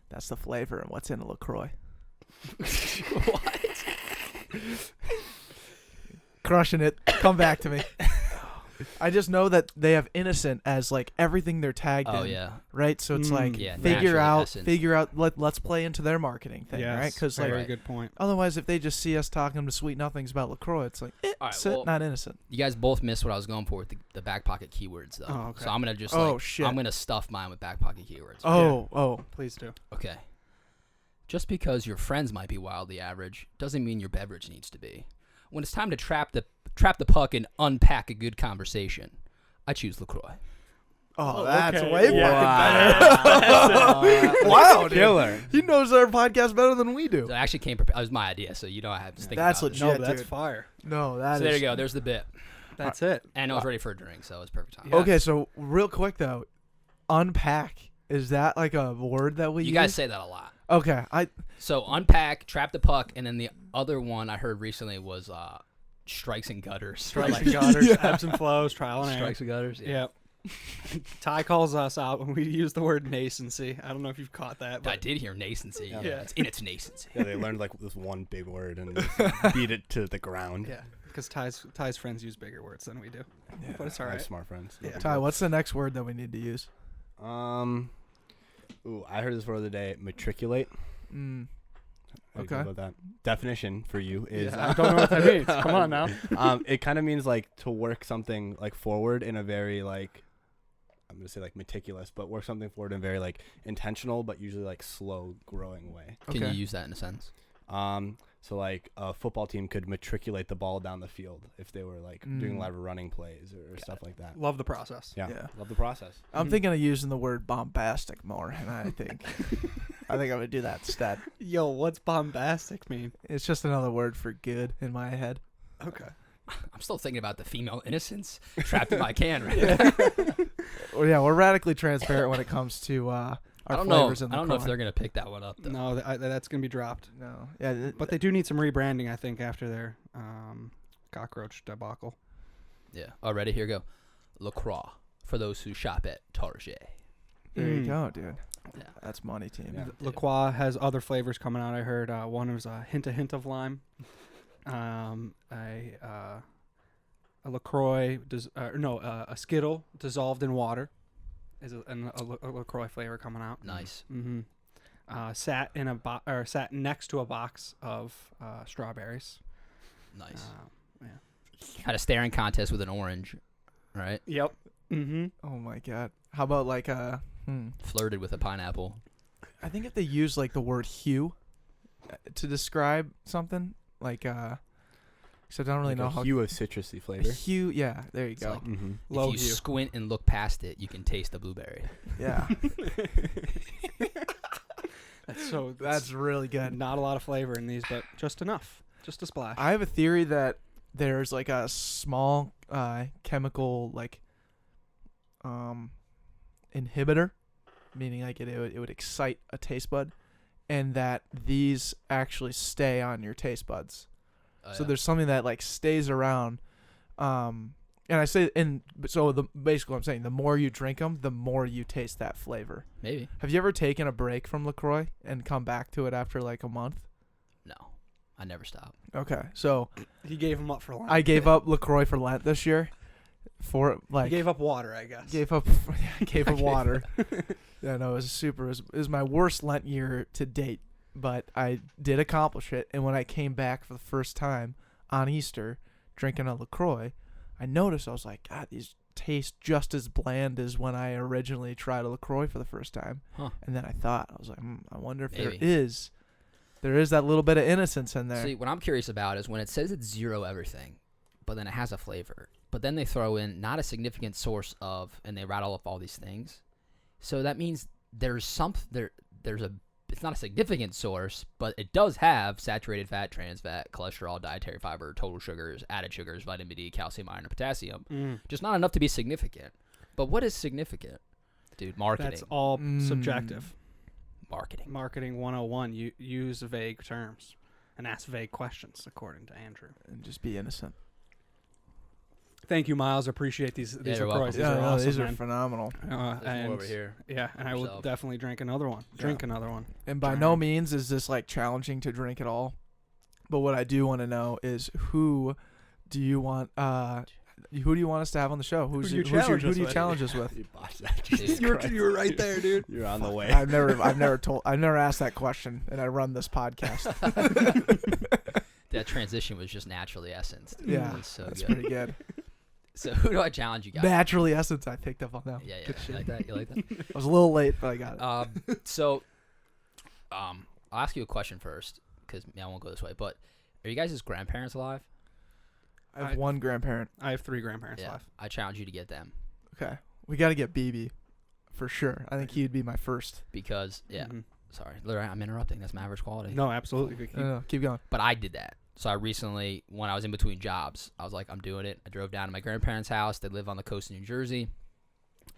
Speaker 1: That's the flavor and what's in a LaCroix.
Speaker 2: What?
Speaker 1: Crushing it. Come back to me. I just know that they have innocent as like everything they're tagged in.
Speaker 2: Oh, yeah.
Speaker 1: Right? So it's like
Speaker 2: Yeah,
Speaker 1: figure
Speaker 2: naturally
Speaker 1: out let's play into their marketing thing, right? Cuz like
Speaker 3: very good point.
Speaker 1: otherwise if they just see us talking to sweet nothings about LaCroix, it's like
Speaker 2: All right,
Speaker 1: not innocent.
Speaker 2: You guys both missed what I was going for with the back pocket keywords, though.
Speaker 3: Oh, okay.
Speaker 2: So I'm going to just
Speaker 1: shit.
Speaker 2: I'm going to stuff mine with back pocket keywords.
Speaker 1: Oh.
Speaker 3: Please do.
Speaker 2: Okay. Just because your friends might be wildly average doesn't mean your beverage needs to be. when it's time to trap the puck and unpack a good conversation, I choose LaCroix.
Speaker 1: Oh, that's
Speaker 3: okay.
Speaker 1: way
Speaker 3: Yeah.
Speaker 1: better. Wow, dude.
Speaker 4: Killer.
Speaker 1: He knows our podcast better than we do.
Speaker 2: So I actually came prepared. That was my idea, so I have to think
Speaker 1: That's
Speaker 2: about
Speaker 1: legit.
Speaker 2: it.
Speaker 3: No, but that's
Speaker 1: dude.
Speaker 3: fire.
Speaker 1: No, that is.
Speaker 2: So there you go. There's the bit.
Speaker 3: That's it.
Speaker 2: And I was ready for a drink, so it was perfect time.
Speaker 3: Yeah.
Speaker 1: Okay, so real quick though, unpack, is that like a word that we
Speaker 2: You
Speaker 1: use?
Speaker 2: guys say that a lot.
Speaker 1: Okay,
Speaker 2: So unpack, trap the puck, and then the other one I heard recently was strikes and gutters.
Speaker 3: Strikes
Speaker 2: Like,
Speaker 3: and gutters, ebbs and flows, trial and error.
Speaker 2: strikes and gutters.
Speaker 3: Yeah. Ty calls us out when we use the word nascency. I don't know if you've caught that.
Speaker 2: I
Speaker 3: But
Speaker 2: did hear nascency.
Speaker 4: Yeah.
Speaker 2: Yeah, it's in its nascency.
Speaker 4: Yeah, they learned like this one big word and beat it to the ground.
Speaker 3: yeah, because Ty's friends use bigger words than we do.
Speaker 1: Yeah.
Speaker 3: But it's all
Speaker 4: I have
Speaker 3: right.
Speaker 4: smart friends.
Speaker 3: Yeah.
Speaker 1: Ty, what's the next word that we need to use?
Speaker 4: Ooh, I heard this word the other day. Matriculate. How do you feel
Speaker 1: Okay.
Speaker 4: about that? Definition for you is
Speaker 3: I don't know what that means. Come on now.
Speaker 4: it kind of means like to work something like forward in a very like I'm gonna say like meticulous, but work something forward in a very like intentional but usually like slow growing way.
Speaker 2: Can you
Speaker 1: Okay.
Speaker 2: use that in a sentence?
Speaker 4: So like a football team could matriculate the ball down the field if they were like doing a
Speaker 1: Mm.
Speaker 4: lot of running plays or stuff like that.
Speaker 3: Love the process.
Speaker 4: Yeah.
Speaker 1: Yeah.
Speaker 4: Love the process.
Speaker 1: I'm
Speaker 3: Mhm.
Speaker 1: thinking of using the word bombastic more, and I think I'm gonna do that instead.
Speaker 3: Yo, what's bombastic mean?
Speaker 1: It's just another word for good in my head.
Speaker 3: Okay.
Speaker 2: I'm still thinking about the female innocence trapped in my can right now.
Speaker 1: Well, yeah, we're radically transparent when it comes to our
Speaker 2: I don't know.
Speaker 1: flavors in
Speaker 2: I don't know if
Speaker 1: LaCroix.
Speaker 2: they're gonna pick that one up. Though.
Speaker 3: No, that's gonna be dropped.
Speaker 1: No, yeah,
Speaker 3: But they do need some rebranding, I think, after their cockroach debacle.
Speaker 2: Yeah. Already here we go. LaCroix for those who shop at Target.
Speaker 1: there you
Speaker 3: Mm.
Speaker 1: go, dude.
Speaker 2: Yeah.
Speaker 1: That's money, team.
Speaker 4: Yeah.
Speaker 3: LaCroix has other flavors coming out. I heard one was a hint of lime. A LaCroix a Skittle dissolved in water is a LaCroix flavor coming out.
Speaker 2: Nice.
Speaker 3: Mm-hmm. Sat next to a box of strawberries.
Speaker 2: Nice.
Speaker 3: Yeah.
Speaker 2: Had a staring contest with an orange, right?
Speaker 3: Yep. Mm-hmm.
Speaker 1: Oh my god. How about like
Speaker 2: Flirted with a pineapple.
Speaker 1: I think if they use like the word hue to describe something, like except I don't really
Speaker 4: Like
Speaker 1: know
Speaker 4: a
Speaker 1: how
Speaker 4: hue of citrusy flavor.
Speaker 1: hue. Yeah, there you
Speaker 2: It's
Speaker 1: go.
Speaker 2: like-
Speaker 4: Mm-hmm.
Speaker 3: Low
Speaker 2: if you
Speaker 3: hue.
Speaker 2: squint and look past it, you can taste the blueberry.
Speaker 1: Yeah,
Speaker 3: That's
Speaker 1: really good.
Speaker 3: not a lot of flavor in these, but just enough. Just a splash.
Speaker 1: I have a theory that there's like a small chemical like inhibitor, meaning like it would excite a taste bud, and that these actually stay on your taste buds. So there's something that like stays around, and I say basically what I'm saying, the more you drink them, the more you taste that flavor.
Speaker 2: Maybe.
Speaker 1: Have you ever taken a break from LaCroix and come back to it after like a month?
Speaker 2: No. I never stop.
Speaker 1: Okay, so
Speaker 3: He gave them up for lunch.
Speaker 1: I gave up LaCroix for Lent this year, for like
Speaker 3: He gave up water, I guess.
Speaker 1: gave up water. Yeah, no, it was super. It was my worst Lent year to date, but I did accomplish it. And when I came back for the first time on Easter, drinking a LaCroix, I noticed, I was like, God, these taste just as bland as when I originally tried a LaCroix for the first time.
Speaker 2: Huh.
Speaker 1: And then I thought, I was like, I wonder if
Speaker 2: Maybe.
Speaker 1: there is that little bit of innocence in there.
Speaker 2: See, what I'm curious about is when it says it's zero everything, but then it has a flavor, but then they throw in not a significant source of, and they rattle up all these things. So that means there's it's not a significant source, but it does have saturated fat, trans fat, cholesterol, dietary fiber, total sugars, added sugars, vitamin D, calcium, iron, and potassium. Just not enough to be significant. But what is significant? Dude, marketing.
Speaker 3: That's all subjective.
Speaker 2: Marketing.
Speaker 3: Marketing 101. You use vague terms and ask vague questions, according to Andrew.
Speaker 1: And just be innocent.
Speaker 3: Thank you, Myles. Appreciate these
Speaker 2: you're
Speaker 3: LaCroix.
Speaker 2: welcome.
Speaker 3: These
Speaker 1: Yeah,
Speaker 3: are
Speaker 1: no,
Speaker 3: awesome,
Speaker 1: these are
Speaker 3: man.
Speaker 1: phenomenal.
Speaker 2: There's
Speaker 3: And
Speaker 2: more over here.
Speaker 3: Yeah, and I will
Speaker 2: Yourself.
Speaker 3: definitely drink another one. Another one.
Speaker 1: And by no means is this like challenging to drink at all. But what I do want to know is who do you want us to have on the show? Who do you challenge us with?
Speaker 4: You botched that. Jesus
Speaker 2: Dude.
Speaker 4: Christ.
Speaker 3: You were right there, dude.
Speaker 4: You're on the way.
Speaker 1: I've never asked that question, and I run this podcast.
Speaker 2: That transition was just naturally essenced.
Speaker 1: Yeah,
Speaker 2: It was so
Speaker 1: that's
Speaker 2: good.
Speaker 1: pretty good.
Speaker 2: So who do I challenge you guys?
Speaker 1: Naturally essence, I picked up on that.
Speaker 2: Yeah,
Speaker 1: Good
Speaker 2: you
Speaker 1: shit.
Speaker 2: like that? You like that?
Speaker 1: I was a little late, but I got it.
Speaker 2: I'll ask you a question first, because I won't go this way. But are you guys' grandparents alive?
Speaker 1: I have one grandparent.
Speaker 3: I have 3 grandparents
Speaker 2: Yeah,
Speaker 3: left.
Speaker 2: I challenge you to get them
Speaker 1: Okay. We got to get BB for sure. I think he'd be my first.
Speaker 2: because
Speaker 3: Mhm.
Speaker 2: sorry, literally, I'm interrupting. That's my average quality.
Speaker 3: No, absolutely.
Speaker 1: Keep going.
Speaker 2: But I did that. So I recently, when I was in between jobs, I was like, I'm doing it. I drove down to my grandparents' house. They live on the coast of New Jersey,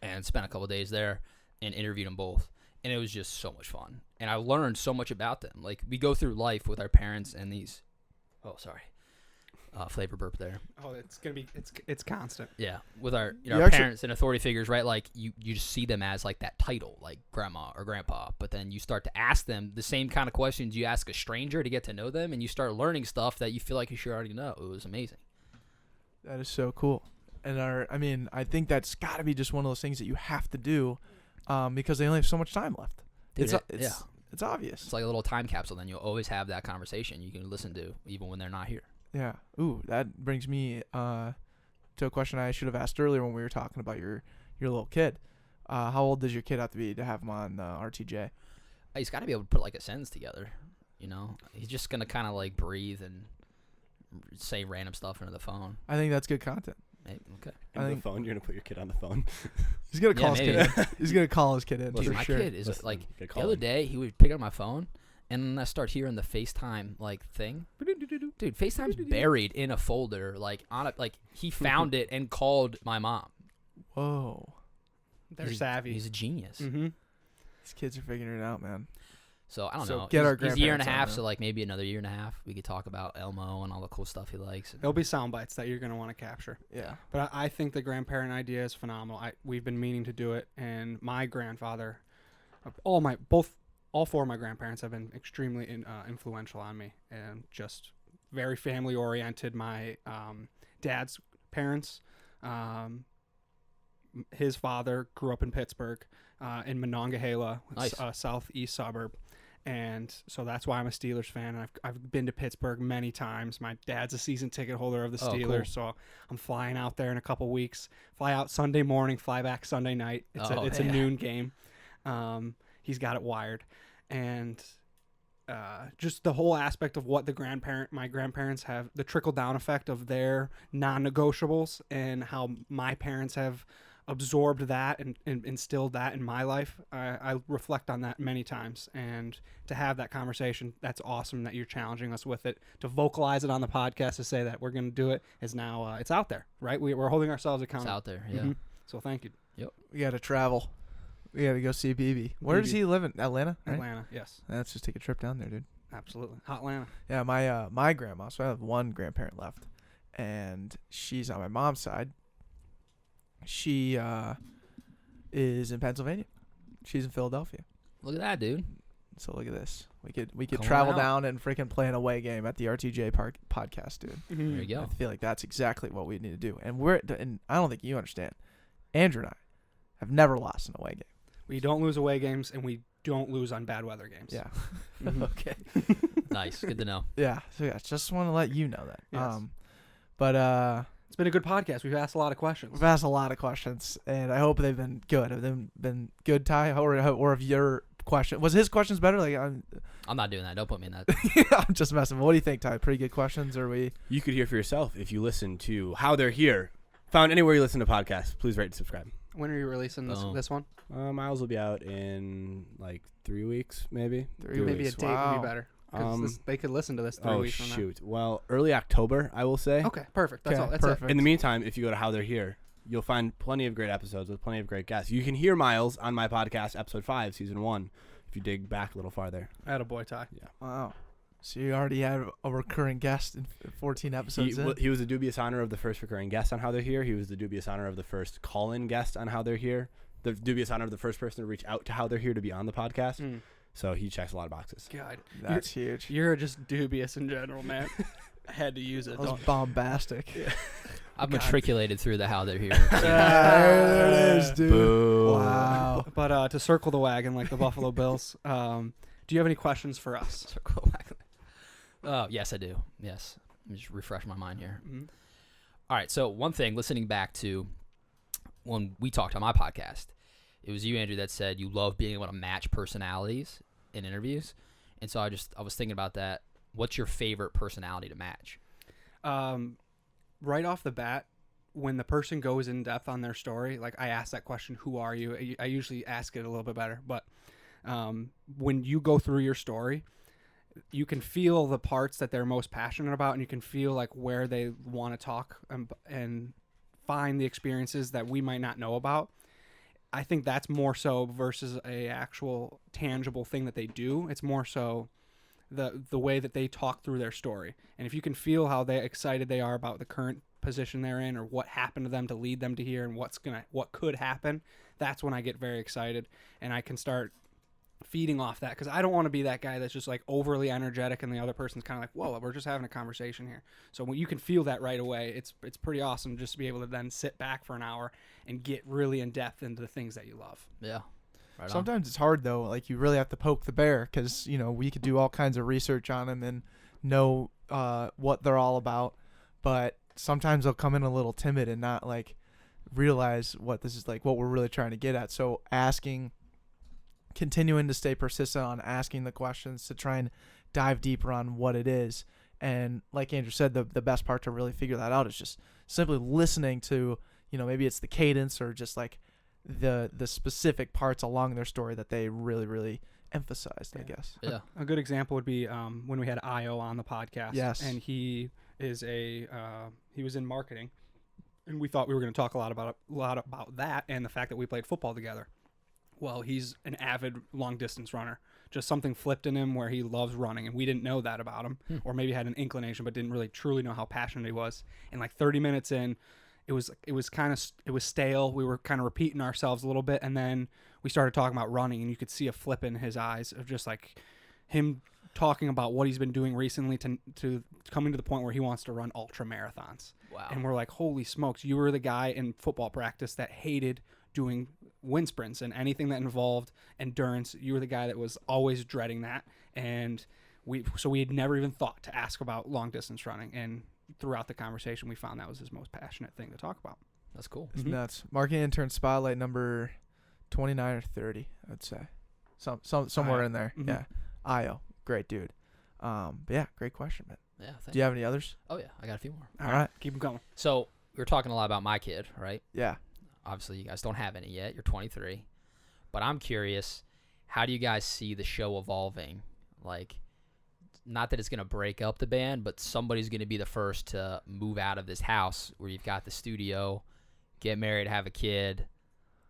Speaker 2: and spent a couple days there and interviewed them both. And it was just so much fun. And I learned so much about them. Like, we go through life with our parents and these, flavor burp there.
Speaker 3: Oh, it's gonna be it's constant.
Speaker 2: Yeah, with our
Speaker 1: You
Speaker 2: our
Speaker 1: actually-
Speaker 2: parents and authority figures, right? Like you just see them as like that title, like grandma or grandpa. But then you start to ask them the same kind of questions you ask a stranger to get to know them, and you start learning stuff that you feel like you should already know. It was amazing.
Speaker 1: That is so cool. And I think that's got to be just one of those things that you have to do, because they only have so much time left.
Speaker 2: Dude,
Speaker 1: It's obvious.
Speaker 2: It's like a little time capsule. Then you'll always have that conversation you can listen to even when they're not here.
Speaker 1: Yeah. Ooh, that brings me to a question I should have asked earlier when we were talking about your little kid. How old does your kid have to be to have him on RTJ?
Speaker 2: He's got to be able to put like a sentence together. You know, he's just gonna kind of like breathe and say random stuff into the phone.
Speaker 1: I think that's good content.
Speaker 2: Maybe, okay.
Speaker 1: I
Speaker 4: The
Speaker 1: think
Speaker 4: phone. You're gonna put your kid on the phone.
Speaker 1: he's gonna call
Speaker 2: maybe.
Speaker 1: his kid in. He's gonna call his kid in
Speaker 2: Dude,
Speaker 1: for
Speaker 2: my
Speaker 1: sure.
Speaker 2: kid is
Speaker 4: Listen,
Speaker 2: like
Speaker 4: good
Speaker 2: the
Speaker 4: call
Speaker 2: other
Speaker 4: him.
Speaker 2: day he would pick up my phone, and then I start hearing the FaceTime like thing. Dude, FaceTime's buried in a folder, like on a like he found it and called my mom.
Speaker 1: Whoa.
Speaker 3: They're
Speaker 2: He's-
Speaker 3: savvy.
Speaker 2: He's a genius.
Speaker 3: Mm-hmm.
Speaker 1: These kids are figuring it out, man.
Speaker 2: So I don't
Speaker 1: So
Speaker 2: know.
Speaker 1: get our
Speaker 2: he's a year and a
Speaker 1: grandparents on
Speaker 2: half,
Speaker 1: there.
Speaker 2: so like maybe another year and a half, we could talk about Elmo and all the cool stuff he likes.
Speaker 3: There'll be sound bites that you're gonna want to capture.
Speaker 1: Yeah.
Speaker 3: But I think the grandparent idea is phenomenal. We've been meaning to do it, and my grandfather, all 4 of my grandparents have been extremely influential on me, and just very family oriented. My dad's parents, his father grew up in Pittsburgh, in Monongahela,
Speaker 2: Nice.
Speaker 3: a southeast suburb. And so that's why I'm a Steelers fan. And I've been to Pittsburgh many times. My dad's a season ticket holder of the
Speaker 2: Oh, cool.
Speaker 3: Steelers, so I'm flying out there in a couple weeks. Fly out Sunday morning, fly back Sunday night. It's a
Speaker 2: yeah.
Speaker 3: noon game. He's got it wired, and just the whole aspect of what my grandparents have, the trickle down effect of their non-negotiables, and how my parents have absorbed that and instilled that in my life. I reflect on that many times, and to have that conversation, that's awesome that you're challenging us with it. To vocalize it on the podcast, to say that we're going to do it, is now it's out there, right? We're holding ourselves
Speaker 2: It's
Speaker 3: accountable.
Speaker 2: out there, yeah.
Speaker 3: Mhm. So thank you.
Speaker 1: We got to travel. We got to go see BB. Where does
Speaker 3: BB.
Speaker 1: he live in? Atlanta? Right?
Speaker 3: Atlanta, yes,
Speaker 1: Let's just take a trip down there, dude.
Speaker 3: absolutely. Hot Atlanta.
Speaker 1: Yeah, my grandma. So I have one grandparent left, and she's on my mom's side. She is in Pennsylvania. She's in Philadelphia.
Speaker 2: Look at that, dude.
Speaker 1: So look at this. We could
Speaker 2: Come
Speaker 1: travel
Speaker 2: on out.
Speaker 1: down and freaking play an away game at the RTJ podcast, dude.
Speaker 2: There you go.
Speaker 1: I feel like that's exactly what we need to do. And I don't think you understand. Andrew and I have never lost an away game.
Speaker 3: We don't lose away games, and we don't lose on bad weather games.
Speaker 1: Yeah.
Speaker 3: Mhm.
Speaker 1: Okay.
Speaker 2: Nice. Good to know.
Speaker 1: Yeah. So yeah, just want to let you know that.
Speaker 3: Yes.
Speaker 1: But
Speaker 3: It's been a good podcast. We've asked a lot of questions.
Speaker 1: we've asked a lot of questions, and I hope they've been good. Have they been good, Ty? Or have your question, was his questions better? Like I'm
Speaker 2: I'm not doing that. Don't put me in that.
Speaker 1: I'm just messing. What do you think, Ty? Pretty good questions, or we?
Speaker 4: You could hear for yourself if you listen to How They're Here. Found anywhere you listen to podcasts. Please rate and subscribe.
Speaker 3: When are you releasing this one?
Speaker 4: Myles will be out in like 3 weeks, maybe.
Speaker 1: 3
Speaker 3: Maybe
Speaker 1: weeks.
Speaker 3: a date would
Speaker 1: Wow.
Speaker 3: be better. 'Cause they could listen to this 3
Speaker 4: Oh
Speaker 3: weeks from now.
Speaker 4: shoot! Well, early October, I will say.
Speaker 3: Okay, perfect. That's
Speaker 1: Okay,
Speaker 3: all. That's
Speaker 1: perfect.
Speaker 4: In the meantime, if you go to How They're Here, you'll find plenty of great episodes with plenty of great guests. You can hear Myles on my podcast, episode 5, season 1, if you dig back a little farther.
Speaker 3: it. Attaboy, Ty.
Speaker 1: Wow. So you already had a recurring guest in 14 episodes in?
Speaker 4: He was the dubious honor of the first recurring guest on How They're Here. He was the dubious honor of the first call-in guest on How They're Here. The dubious honor of the first person to reach out to How They're Here to be on the podcast.
Speaker 3: Mm.
Speaker 4: So he checks a lot of boxes.
Speaker 3: God,
Speaker 1: That's huge.
Speaker 3: you're just dubious in general, man. I had to use it.
Speaker 1: That was bombastic.
Speaker 2: I've
Speaker 3: God.
Speaker 2: matriculated through the How They're Here.
Speaker 1: There it is, dude.
Speaker 4: Boo.
Speaker 1: Wow.
Speaker 3: But to circle the wagon like the Buffalo Bills, do you have any questions for us?
Speaker 2: Circle back. Oh, yes, I do. Yes. Let me just refresh my mind here.
Speaker 3: Mhm.
Speaker 2: All right. So one thing, listening back to when we talked on my podcast, it was you, Andrew, that said you love being able to match personalities in interviews. And so I was thinking about that. What's your favorite personality to match?
Speaker 3: right off the bat, when the person goes in depth on their story, like I ask that question, who are you? I usually ask it a little bit better, but when you go through your story, you can feel the parts that they're most passionate about, and you can feel like where they want to talk and find the experiences that we might not know about. I think that's more so versus a actual tangible thing that they do. It's more so the way that they talk through their story. And if you can feel how excited they are about the current position they're in, or what happened to them to lead them to here, and what could happen, that's when I get very excited, and I can start feeding off that, because I don't want to be that guy that's just like overly energetic and the other person's kind of like, whoa, we're just having a conversation here. So when you can feel that right away, it's pretty awesome just to be able to then sit back for an hour and get really in depth into the things that you love.
Speaker 2: Yeah. Right
Speaker 1: Sometimes it's hard though. Like you really have to poke the bear, because we could do all kinds of research on them and know what they're all about, but sometimes they'll come in a little timid and not like realize what this is, like what we're really trying to get at. So continuing to stay persistent on asking the questions to try and dive deeper on what it is. And like Andrew said, the best part to really figure that out is just simply listening to, maybe it's the cadence or just like the specific parts along their story that they really, really emphasized, I guess.
Speaker 2: Yeah.
Speaker 3: A good example would be when we had Io on the podcast.
Speaker 1: Yes.
Speaker 3: And he is he was in marketing, and we thought we were going to talk a lot about that and the fact that we played football together. Well, he's an avid long-distance runner. Just something flipped in him where he loves running, and we didn't know that about him, or maybe had an inclination but didn't really truly know how passionate he was. And like 30 minutes in, it was stale. We were kind of repeating ourselves a little bit, and then we started talking about running, and you could see a flip in his eyes of just like him talking about what he's been doing recently to coming to the point where he wants to run ultra marathons.
Speaker 2: Wow.
Speaker 3: And we're like, holy smokes, you were the guy in football practice that hated doing wind sprints and anything that involved endurance. You were the guy that was always dreading that. And we had never even thought to ask about long distance running. And throughout the conversation, we found that was his most passionate thing to talk about.
Speaker 2: That's cool.
Speaker 1: It's nuts. Marketing Intern Spotlight number 29 or 30, I'd say. Somewhere
Speaker 3: Io.
Speaker 1: in there.
Speaker 3: Mhm.
Speaker 1: Yeah. Io. Great dude. But yeah, great question, man.
Speaker 2: Yeah.
Speaker 1: Do you have any others?
Speaker 2: Oh, yeah. I got a few more.
Speaker 3: All right. Keep them going.
Speaker 2: So we were talking a lot about my kid, right?
Speaker 1: Yeah.
Speaker 2: Obviously, you guys don't have any yet. You're 23. But I'm curious, how do you guys see the show evolving? Like, not that it's going to break up the band, but somebody's going to be the first to move out of this house where you've got the studio, get married, have a kid.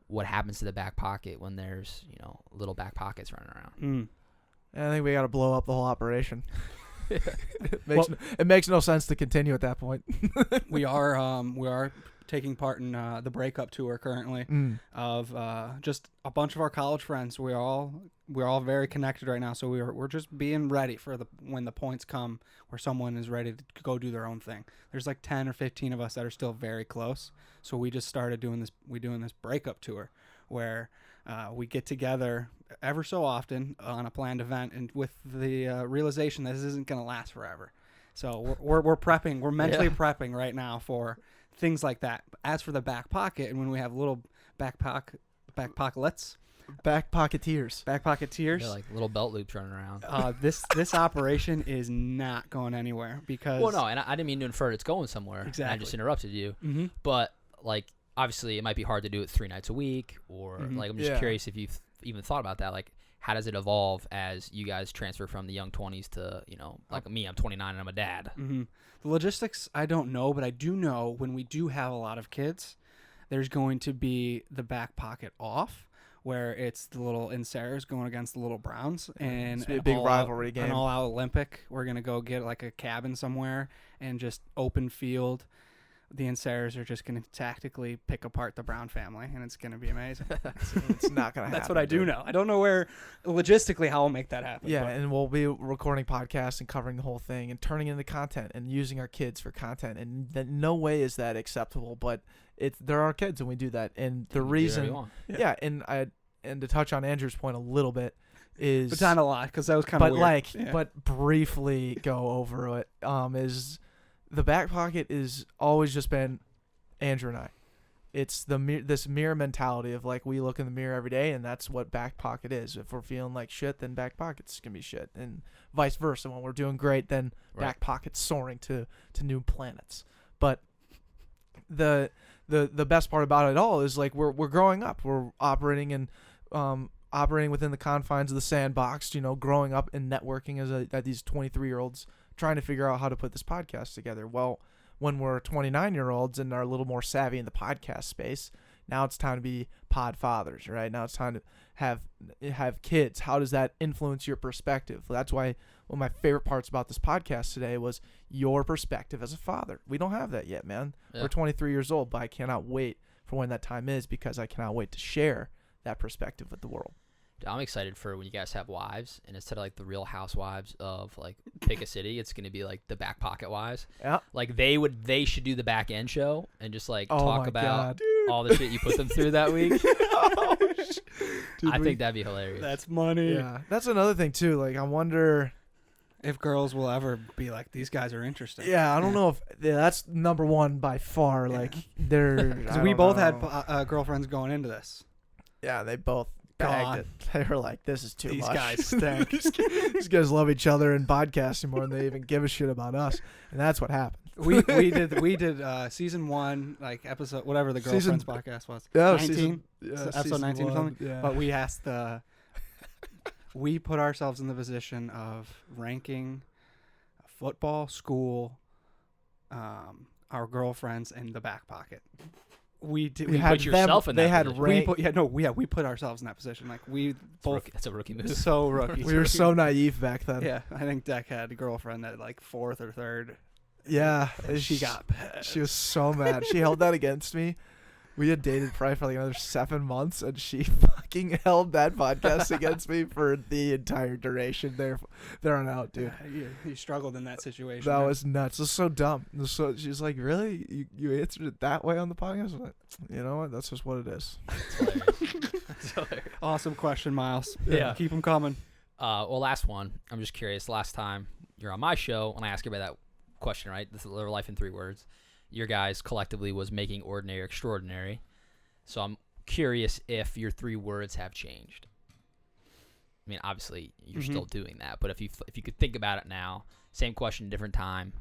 Speaker 2: What happens to the back pocket when there's, little back pockets running around?
Speaker 1: I think we got to blow up the whole operation. It makes no sense to continue at that point.
Speaker 3: We are taking part in the breakup tour currently of just a bunch of our college friends. We're all very connected right now, so we're just being ready for when the points come where someone is ready to go do their own thing. There's like 10 or 15 of us that are still very close, so we just started doing this breakup tour where we get together ever so often on a planned event, and with the realization that this isn't going to last forever. So we're prepping. We're mentally prepping right now for things like that. As for the back pocket, and when we have little backpocketeers,
Speaker 2: They're like little belt loops running around.
Speaker 3: This operation is not going anywhere because.
Speaker 2: Well, no, and I didn't mean to infer it's going somewhere.
Speaker 3: Exactly.
Speaker 2: I just interrupted you.
Speaker 3: Mm-hmm.
Speaker 2: But like, obviously, it might be hard to do it 3 nights a week, or like, I'm just curious if you've even thought about that. Like, how does it evolve as you guys transfer from the young 20s to, like me, I'm 29 and I'm a dad.
Speaker 3: Mm-hmm. The logistics, I don't know, but I do know when we do have a lot of kids, there's going to be the back pocket off, where it's the little Inserers going against the little Browns, and
Speaker 1: It's a big rivalry game.
Speaker 3: An all-out Olympic. We're gonna go get like a cabin somewhere and just open field. The Inserers are just gonna tactically pick apart the Brown family, and it's gonna be amazing.
Speaker 1: It's not gonna happen.
Speaker 3: That's what I do know. I don't know where logistically how I'll make that happen.
Speaker 1: Yeah,
Speaker 3: but.
Speaker 1: and we'll be recording podcasts and covering the whole thing and turning into content and using our kids for content. And no way is that acceptable, but they're our kids and we do that. And the reason, and to touch on Andrew's point a little bit is,
Speaker 3: but not a lot because that was kind of weird.
Speaker 1: But briefly go over it. Is the back pocket is always just been Andrew and I. It's this mirror mentality of like we look in the mirror every day, and that's what back pocket is. If we're feeling like shit, then back pocket's gonna be shit, and vice versa. When we're doing great, then back pocket's soaring to new planets. But the best part about it all is like we're growing up. We're operating within the confines of the sandbox, growing up and networking as these 23-year-olds trying to figure out how to put this podcast together. Well, when we're 29-year-olds and are a little more savvy in the podcast space, now it's time to be pod fathers, right? Now it's time to have kids. How does that influence your perspective? That's why one of my favorite parts about this podcast today was your perspective as a father. We don't have that yet, man. Yeah. We're 23 years old, but I cannot wait for when that time is, because I cannot wait to share that perspective with the world.
Speaker 2: I'm excited for when you guys have wives, and instead of like the Real Housewives of like pick a city, it's going to be like the Backpocket wives.
Speaker 1: Yeah.
Speaker 2: Like they should do the back end show and just like talk about
Speaker 1: God,
Speaker 2: all the shit you put them through that week.
Speaker 1: Dude,
Speaker 2: I think that'd be hilarious.
Speaker 3: That's money.
Speaker 1: Yeah. That's another thing too. Like, I wonder
Speaker 3: if girls will ever be like, these guys are interesting.
Speaker 1: Yeah, I don't know if that's number one by far. Like, they're
Speaker 3: because we both had girlfriends going into this.
Speaker 1: Yeah, they both bagged it. They were like, "This is too much.
Speaker 3: These guys stink."
Speaker 1: These guys love each other and podcasting more than they even give a shit about us, and that's what happened.
Speaker 3: we did season 1, like episode whatever the girlfriends podcast was.
Speaker 1: Yeah,
Speaker 3: 19, episode 19 or something.
Speaker 1: Yeah.
Speaker 3: But we asked we put ourselves in the position of ranking football, school, our girlfriends, and the Backpocket. We
Speaker 2: put yourself in that position.
Speaker 3: We put ourselves in that position. Like, we both.
Speaker 2: That's a rookie move.
Speaker 3: So rookie.
Speaker 1: We were so naive back then.
Speaker 3: Yeah, I think Deck had a girlfriend at like 4th or 3rd.
Speaker 1: Yeah,
Speaker 3: she got pissed.
Speaker 1: She was so mad. She held that against me. We had dated probably for like another 7 months, and she fucking held that podcast against me for the entire duration there on out, dude.
Speaker 3: You struggled in that situation.
Speaker 1: That was nuts. It was so dumb. So she's like, "Really? You answered it that way on the podcast?" I'm like, you know what? That's just what it is.
Speaker 2: That's hilarious.
Speaker 3: Awesome question, Myles.
Speaker 2: Yeah.
Speaker 3: Keep them coming.
Speaker 2: Well, last one. I'm just curious. Last time you're on my show, when I asked you about that question, right? This is Live Life in 3 words. Your guys collectively was making ordinary extraordinary. So I'm curious if your 3 words have changed. I mean, obviously you're still doing that, but if you could think about it now, same question, different time.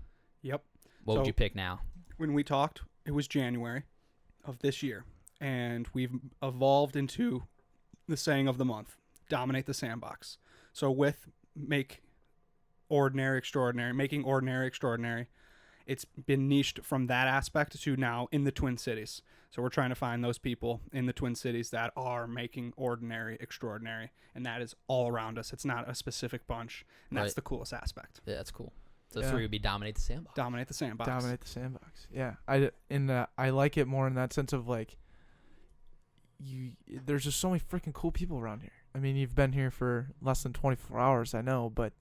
Speaker 3: Yep.
Speaker 2: What would you pick now?
Speaker 3: When we talked, it was January of this year, and we've evolved into the saying of the month: dominate the sandbox. So with making ordinary extraordinary, it's been niched from that aspect to now in the Twin Cities. So we're trying to find those people in the Twin Cities that are making ordinary extraordinary, and that is all around us. It's not a specific bunch, and that's the coolest aspect.
Speaker 2: Yeah, that's cool. So 3 would be dominate the sandbox.
Speaker 3: Dominate the sandbox.
Speaker 1: Dominate the sandbox. Yeah, I like it more in that sense of like, there's just so many freaking cool people around here. I mean, you've been here for less than 24 hours, I know, but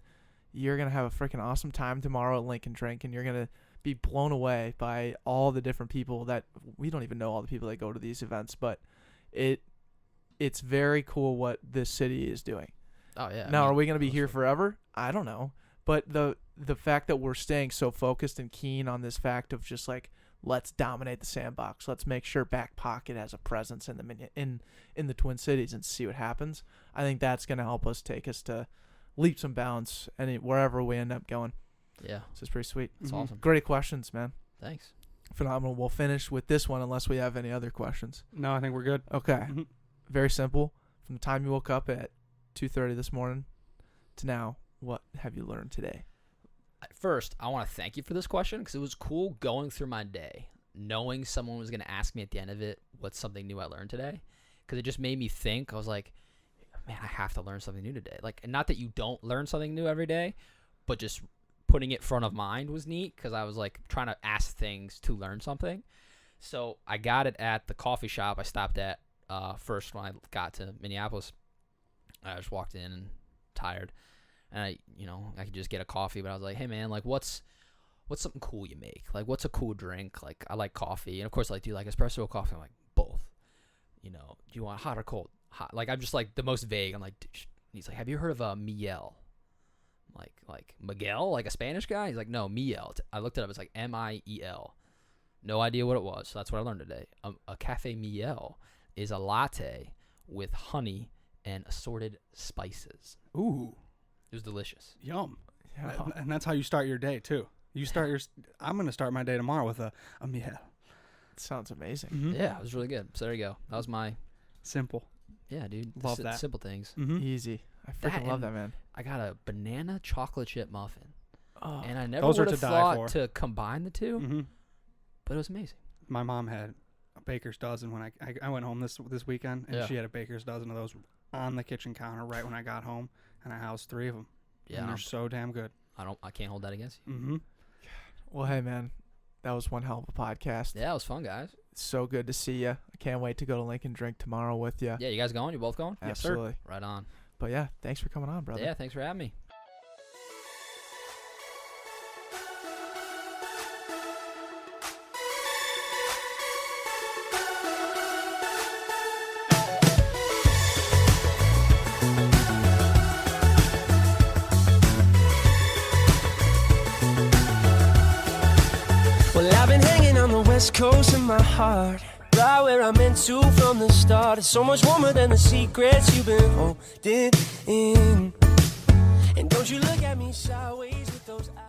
Speaker 1: you're gonna have a freaking awesome time tomorrow at Lincoln Drink, and you're gonna be blown away by all the different people that we don't even know, all the people that go to these events, but it's very cool what this city is doing.
Speaker 2: Oh yeah.
Speaker 1: Now, are we going to be here forever? I don't know. But the fact that we're staying so focused and keen on this fact of just like, let's dominate the sandbox. Let's make sure Backpocket has a presence in the Twin Cities and see what happens. I think that's going to help us take us to leaps and bounds wherever we end up going.
Speaker 2: Yeah.
Speaker 1: This is pretty sweet.
Speaker 2: It's awesome.
Speaker 1: Great questions, man.
Speaker 2: Thanks.
Speaker 1: Phenomenal. We'll finish with this one unless we have any other questions.
Speaker 3: No, I think we're good.
Speaker 1: Okay. Very simple. From the time you woke up at 2:30 this morning to now, what have you learned today?
Speaker 2: First, I want to thank you for this question because it was cool going through my day, knowing someone was going to ask me at the end of it what's something new I learned today, because it just made me think. I was like, man, I have to learn something new today. Like, not that you don't learn something new every day, but just putting it front of mind was neat because I was like trying to ask things to learn something. So I got it at the coffee shop I stopped at first when I got to Minneapolis. I just walked in and tired, and I could just get a coffee, but I was like, hey man, like what's something cool you make? Like, what's a cool drink? Like, I like coffee, and of course, like, do you like espresso or coffee? I'm like, both. Do you want hot or cold? Hot. Like, I'm just like the most vague. I'm like, he's like, have you heard of Miel? Like Miguel, like a Spanish guy? He's like, no, Miel. I looked it up. It's like Miel. No idea what it was. So that's what I learned today. A Cafe Miel is a latte with honey and assorted spices.
Speaker 3: Ooh.
Speaker 2: It was delicious.
Speaker 3: Yum.
Speaker 1: Yeah.
Speaker 3: And that's how you start your day, too. I'm going to start my day tomorrow with a Miel.
Speaker 1: Sounds amazing.
Speaker 3: Mhm.
Speaker 2: Yeah, it was really good. So there you go. That was my
Speaker 3: Simple.
Speaker 2: dude.
Speaker 3: Love that.
Speaker 2: Simple things.
Speaker 3: Mm-hmm.
Speaker 1: Easy. I
Speaker 2: That
Speaker 1: freaking love
Speaker 2: and-
Speaker 1: that, man.
Speaker 2: I got a banana chocolate chip muffin,
Speaker 1: Oh,
Speaker 2: and I never
Speaker 3: Those are
Speaker 2: would
Speaker 3: to
Speaker 2: have
Speaker 3: die
Speaker 2: thought
Speaker 3: for.
Speaker 2: to combine the 2,
Speaker 3: Mm-hmm.
Speaker 2: but it was amazing.
Speaker 3: My mom had a baker's dozen when I went home this weekend, and
Speaker 2: Yeah.
Speaker 3: she had a baker's dozen of those on the kitchen counter right when I got home, and I housed 3 of them.
Speaker 2: Yeah,
Speaker 3: and they're so damn good.
Speaker 2: I can't hold that against you.
Speaker 3: Mm-hmm.
Speaker 1: well, hey, man. That was one hell of a podcast.
Speaker 2: Yeah, it was fun, guys.
Speaker 1: So good to see you. I can't wait to go to Lincoln Drink tomorrow with you.
Speaker 2: Yeah, you guys going? You both going?
Speaker 3: Yes, sir.
Speaker 1: Absolutely.
Speaker 2: Right on.
Speaker 1: But yeah, thanks for coming on, brother.
Speaker 2: Yeah, thanks for having me.
Speaker 5: Well, I've been hanging on the west coast in my heart, right where I'm meant to from the start. It's so much warmer than the secrets you've been holding in. And don't you look at me sideways with those eyes.